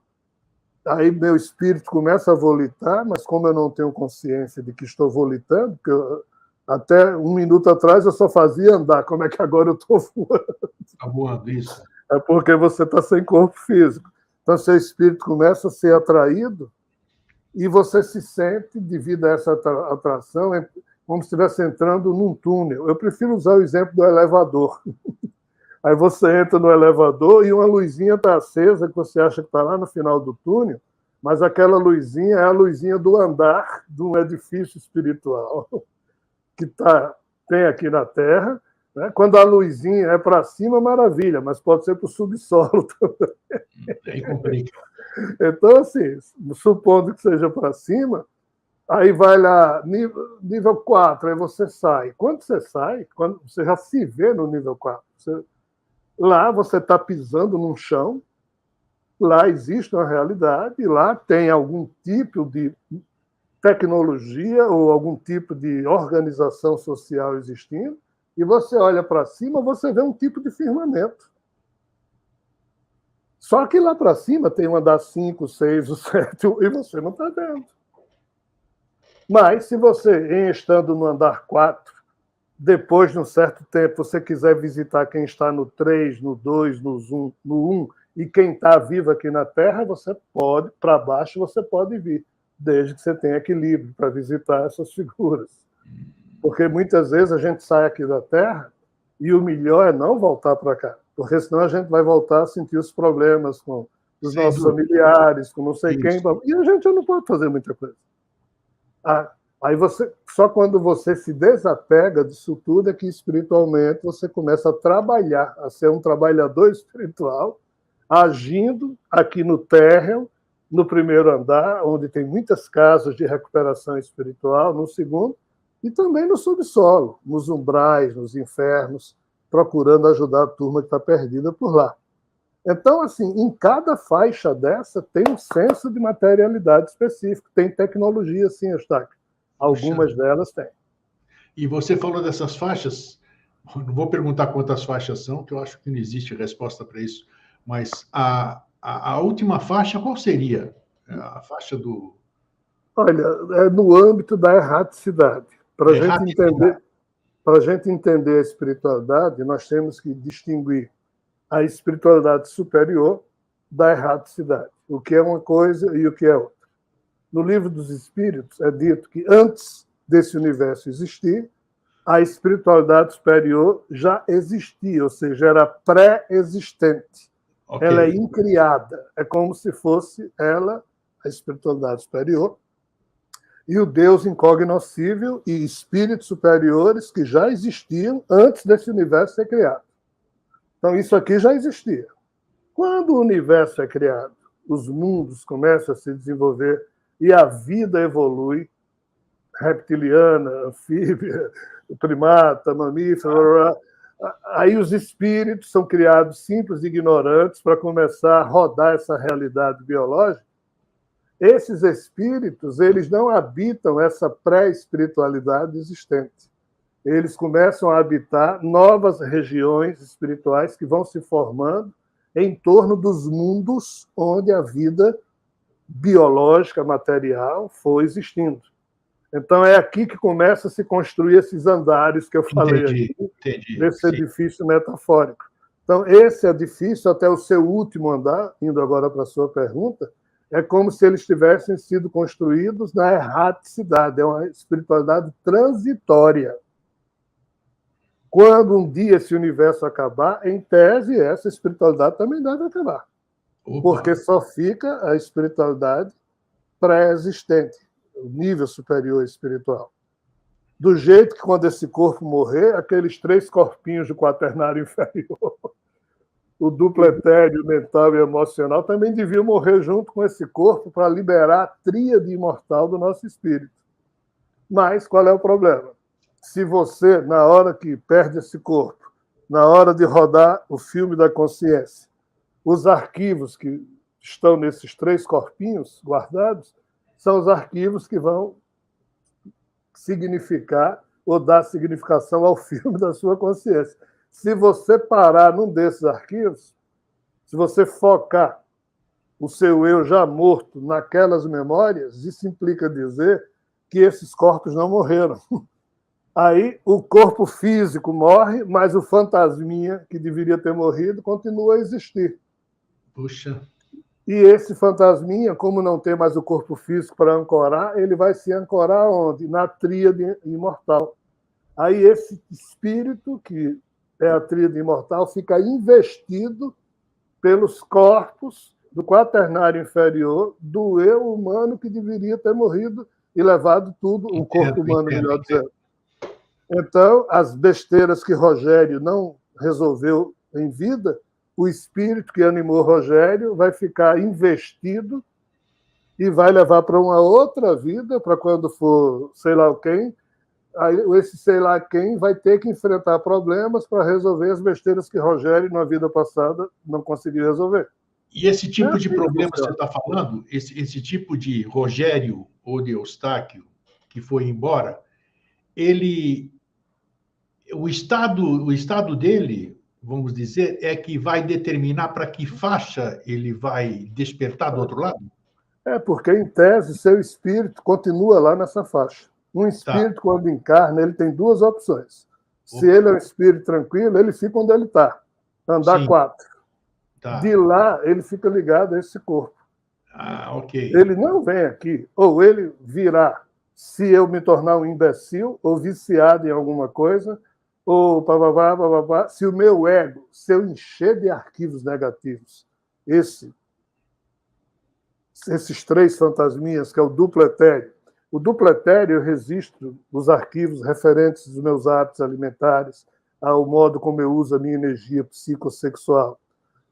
Speaker 2: Aí meu espírito começa a volitar, mas como eu não tenho consciência de que estou volitando, porque até um minuto atrás eu só fazia andar, como é que agora eu estou voando?
Speaker 1: Está voando, isso.
Speaker 2: É porque você está sem corpo físico. Então, seu espírito começa a ser atraído e você se sente, devido a essa atração, como se estivesse entrando num túnel. Eu prefiro usar o exemplo do elevador. Aí você entra no elevador e uma luzinha está acesa, que você acha que está lá no final do túnel, mas aquela luzinha é a luzinha do andar de um edifício espiritual que tem aqui na Terra. Né? Quando a luzinha é para cima, maravilha, mas pode ser para o subsolo também.
Speaker 1: Aí complica.
Speaker 2: Então, assim, supondo que seja para cima, aí vai lá, nível 4, aí você sai. Quando você sai, quando você já se vê no nível 4, lá você está pisando num chão, lá existe uma realidade, lá tem algum tipo de tecnologia ou algum tipo de organização social existindo, e você olha para cima, você vê um tipo de firmamento. Só que lá para cima tem um andar 5, 6, 7, e você não está vendo. Mas, se você, estando no andar 4, depois de um certo tempo, você quiser visitar quem está no 3, no 2, no 1, e quem está vivo aqui na Terra, você pode, para baixo, você pode vir, desde que você tenha equilíbrio para visitar essas figuras. Porque muitas vezes a gente sai aqui da Terra e o melhor é não voltar para cá, porque senão a gente vai voltar a sentir os problemas com os nossos familiares, com não sei quem, e a gente não pode fazer muita coisa. Aí só quando você se desapega disso tudo é que espiritualmente você começa a trabalhar, a ser um trabalhador espiritual, agindo aqui no térreo, no primeiro andar, onde tem muitas casas de recuperação espiritual, no segundo, e também no subsolo, nos umbrais, nos infernos, procurando ajudar a turma que está perdida por lá. Então, assim, em cada faixa dessa tem um senso de materialidade específico, tem tecnologia, sim, Eustáquio. Algumas delas têm.
Speaker 1: E você falou dessas faixas, não vou perguntar quantas faixas são, que eu acho que não existe resposta para isso, mas a última faixa, qual seria? A faixa do...
Speaker 2: Olha, é no âmbito da erraticidade. Para a gente entender a espiritualidade, nós temos que distinguir a espiritualidade superior da erraticidade, o que é uma coisa e o que é outra. No Livro dos Espíritos é dito que antes desse universo existir, a espiritualidade superior já existia, ou seja, era pré-existente. Okay. Ela é incriada, é como se fosse ela, a espiritualidade superior, e o Deus incognoscível e espíritos superiores que já existiam antes desse universo ser criado. Então, isso aqui já existia. Quando o universo é criado, os mundos começam a se desenvolver e a vida evolui, reptiliana, anfíbia, primata, mamífero, aí os espíritos são criados simples e ignorantes para começar a rodar essa realidade biológica. Esses espíritos, eles não habitam essa pré-espiritualidade existente. Eles começam a habitar novas regiões espirituais que vão se formando em torno dos mundos onde a vida biológica, material, foi existindo. Então, é aqui que começa a se construir esses andares que eu falei desse edifício metafórico. Então, esse edifício, até o seu último andar, indo agora para a sua pergunta, é como se eles tivessem sido construídos na erraticidade, é uma espiritualidade transitória. Quando um dia esse universo acabar, em tese, essa espiritualidade também deve acabar. Opa. Porque só fica a espiritualidade pré-existente, o nível superior espiritual. Do jeito que, quando esse corpo morrer, aqueles 3 corpinhos do quaternário inferior, o duplo etéreo, mental e emocional, também deviam morrer junto com esse corpo para liberar a tríade imortal do nosso espírito. Mas qual é o problema? Se você, na hora que perde esse corpo, na hora de rodar o filme da consciência, os arquivos que estão nesses 3 corpinhos guardados são os arquivos que vão significar ou dar significação ao filme da sua consciência. Se você parar num desses arquivos, se você focar o seu eu já morto naquelas memórias, isso implica dizer que esses corpos não morreram. Aí o corpo físico morre, mas o fantasminha que deveria ter morrido continua a existir.
Speaker 1: Puxa.
Speaker 2: E esse fantasminha, como não tem mais o corpo físico para ancorar, ele vai se ancorar onde? Na tríade imortal. Aí esse espírito, que é a tríade imortal, fica investido pelos corpos do quaternário inferior do eu humano que deveria ter morrido e levado tudo, o corpo humano, melhor dizendo. Então, as besteiras que Rogério não resolveu em vida, o espírito que animou Rogério vai ficar investido e vai levar para uma outra vida, para quando for sei lá quem, aí esse sei lá quem vai ter que enfrentar problemas para resolver as besteiras que Rogério, na vida passada, não conseguiu resolver.
Speaker 1: E esse tipo de problema que você está falando, esse tipo de Rogério ou de Eustáquio, que foi embora, o estado dele, vamos dizer, é que vai determinar para que faixa ele vai despertar do outro lado?
Speaker 2: É porque, em tese, seu espírito continua lá nessa faixa. Um espírito, quando encarna, ele tem duas opções. Se ele é um espírito tranquilo, ele fica onde ele está, andar
Speaker 1: Sim.
Speaker 2: 4. De lá, ele fica ligado a esse corpo.
Speaker 1: Ok.
Speaker 2: Ele não vem aqui, ou ele virá, se eu me tornar um imbecil, ou viciado em alguma coisa, ou bababá, se o meu ego, se eu encher de arquivos negativos, esses 3 fantasminhas, que é o duplo etéreo. O duplo etéreo eu registro os arquivos referentes dos meus hábitos alimentares, ao modo como eu uso a minha energia psicossexual.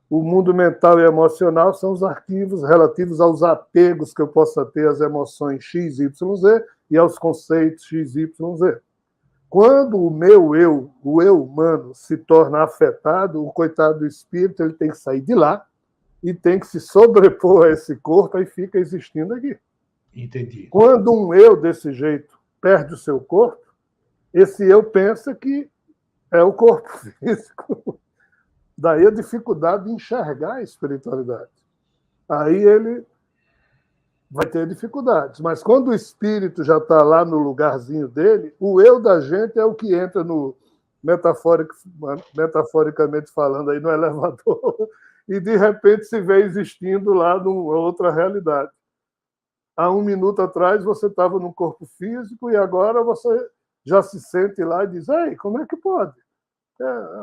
Speaker 2: O mundo mental e emocional são os arquivos relativos aos apegos que eu possa ter às emoções X, Y, Z e aos conceitos X, Y, Z. Quando o meu eu, o eu humano, se torna afetado, o coitado do espírito ele tem que sair de lá e tem que se sobrepor a esse corpo e fica existindo aqui.
Speaker 1: Entendi.
Speaker 2: Quando um eu desse jeito perde o seu corpo, esse eu pensa que é o corpo físico. Daí a dificuldade de enxergar a espiritualidade. Aí ele vai ter dificuldades. Mas quando o espírito já está lá no lugarzinho dele, o eu da gente é o que entra no, metaforicamente falando, aí no elevador, e de repente se vê existindo lá numa outra realidade. Há 1 minuto atrás você estava num corpo físico e agora você já se sente lá e diz: ei, como é que pode?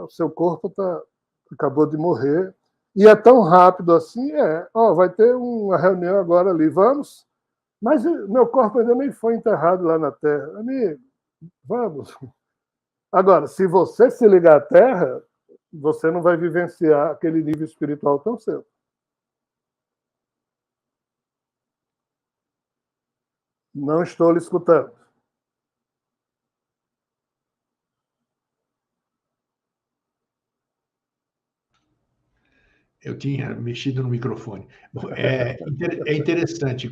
Speaker 2: O seu corpo acabou de morrer. E é tão rápido assim, vai ter uma reunião agora ali, vamos? Mas meu corpo ainda nem foi enterrado lá na Terra. Amigo, vamos. Agora, se você se ligar à Terra, você não vai vivenciar aquele nível espiritual tão cedo. Não estou lhe escutando.
Speaker 1: Eu tinha mexido no microfone. É interessante.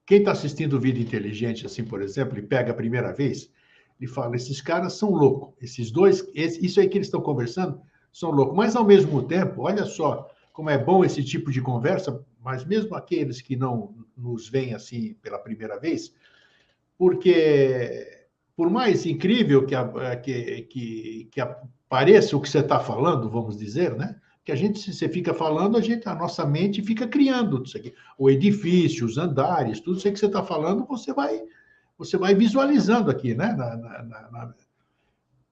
Speaker 1: Quem está assistindo o Vida Inteligente, assim, por exemplo, e pega a primeira vez, ele fala: esses caras são loucos. Esses dois, isso aí que eles estão conversando, são loucos. Mas, ao mesmo tempo, olha só como é bom esse tipo de conversa, mas mesmo aqueles que não nos veem assim pela primeira vez, porque, por mais incrível que pareça o que você está falando, vamos dizer, né? Que se você fica falando, a nossa mente fica criando isso aqui. O edifício, os andares, tudo isso que você está falando, você vai visualizando aqui, né?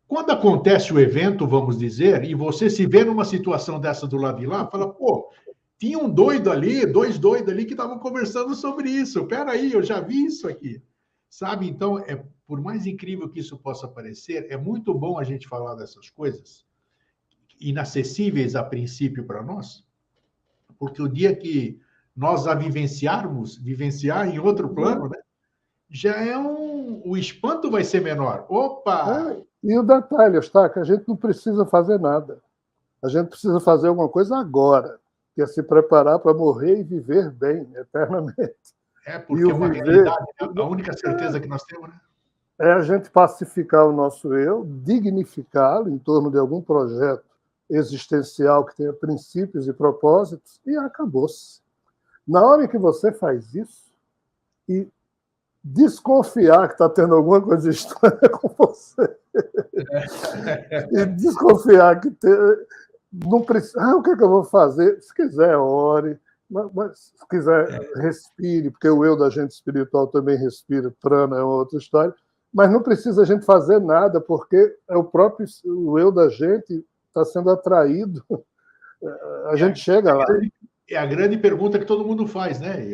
Speaker 1: Quando acontece o evento, vamos dizer, e você se vê numa situação dessa do lado de lá, fala: pô, tinha um doido ali, 2 doidos ali que estavam conversando sobre isso. Peraí, eu já vi isso aqui. Sabe? Então, por mais incrível que isso possa parecer, é muito bom a gente falar dessas coisas, inacessíveis a princípio para nós, porque o dia que nós a vivenciar em outro plano, né, o espanto vai ser menor. Opa!
Speaker 2: E o detalhe, Eustáquio, a gente não precisa fazer nada. A gente precisa fazer alguma coisa agora, que é se preparar para morrer e viver bem, eternamente.
Speaker 1: Porque é uma realidade, a única certeza que nós temos, né?
Speaker 2: É a gente pacificar o nosso eu, dignificá-lo em torno de algum projeto existencial que tenha princípios e propósitos, e acabou-se. Na hora que você faz isso e desconfiar que está tendo alguma coisa estranha com você, e desconfiar que não precisa, o que é que eu vou fazer? Se quiser, ore, mas se quiser, respire, porque o eu da gente espiritual também respira, prana é outra história, mas não precisa a gente fazer nada, porque é o eu da gente está sendo atraído, a gente chega lá.
Speaker 1: É a grande pergunta que todo mundo faz, né?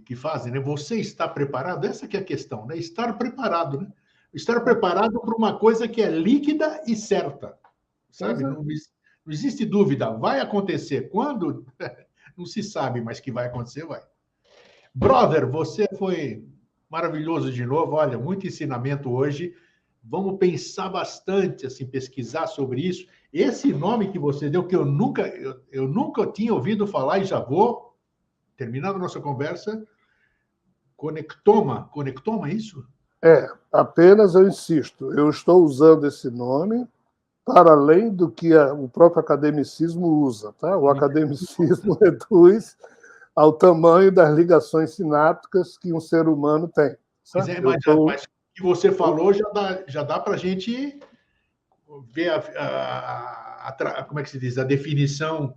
Speaker 1: Que fazem, né? Você está preparado? Essa que é a questão, né? Estar preparado, né? Estar preparado para uma coisa que é líquida e certa, sabe? Não existe dúvida. Vai acontecer. Quando? Não se sabe, mas que vai acontecer, vai. Brother, você foi maravilhoso de novo. Olha, muito ensinamento hoje. Vamos pensar bastante, assim, pesquisar sobre isso. Esse nome que você deu, que eu nunca tinha ouvido falar, e já vou, terminando a nossa conversa, Conectoma, é isso?
Speaker 2: Apenas eu insisto, eu estou usando esse nome para além do que o próprio academicismo usa. Tá? O academicismo reduz ao tamanho das ligações sinápticas que um ser humano tem.
Speaker 1: Mas o que você falou já dá para a gente ver como é que se diz, a definição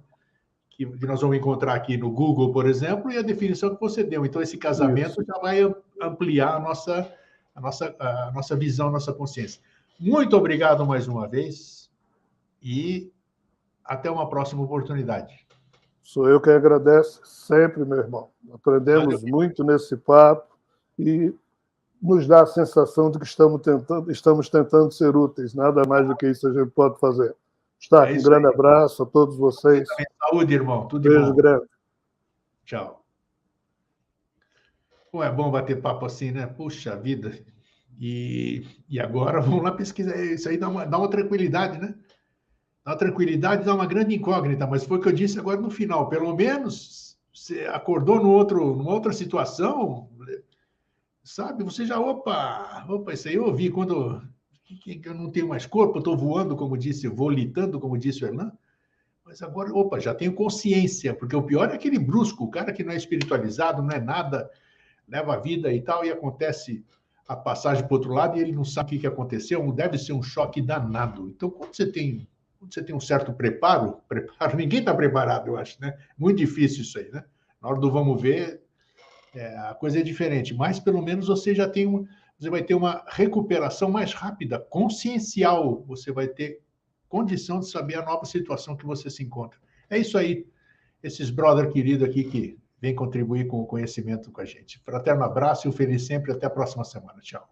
Speaker 1: que nós vamos encontrar aqui no Google, por exemplo, e a definição que você deu. Então, esse casamento já vai ampliar a nossa visão, a nossa consciência. Muito obrigado mais uma vez e até uma próxima oportunidade.
Speaker 2: Sou eu que agradeço sempre, meu irmão. Aprendemos muito nesse papo e nos dá a sensação de que estamos tentando ser úteis. Nada mais do que isso a gente pode fazer. Um grande abraço a todos vocês.
Speaker 1: Saúde, irmão. Tudo de
Speaker 2: beijo
Speaker 1: bom.
Speaker 2: grande.
Speaker 1: Tchau. Pô, é bom bater papo assim, né? Puxa vida. E agora vamos lá pesquisar. Isso aí dá uma tranquilidade, né? Dá uma tranquilidade, dá uma grande incógnita, mas foi o que eu disse agora no final. Pelo menos você acordou numa outra situação, sabe? Você já, opa, isso aí eu ouvi quando eu não tenho mais corpo, eu estou voando, como disse, volitando, como disse o Hernan. Mas agora, opa, já tenho consciência, porque o pior é aquele brusco, o cara que não é espiritualizado, não é nada, leva a vida e tal, e acontece a passagem para o outro lado e ele não sabe o que aconteceu, deve ser um choque danado. Então, quando você tem um certo preparo, ninguém está preparado, eu acho, né? Muito difícil isso aí, né? Na hora do vamos ver, a coisa é diferente, mas pelo menos você vai ter uma recuperação mais rápida, consciencial, você vai ter condição de saber a nova situação que você se encontra. É isso aí, esses brother querido aqui que vem contribuir com o conhecimento com a gente. Fraterno abraço e um feliz sempre, até a próxima semana. Tchau.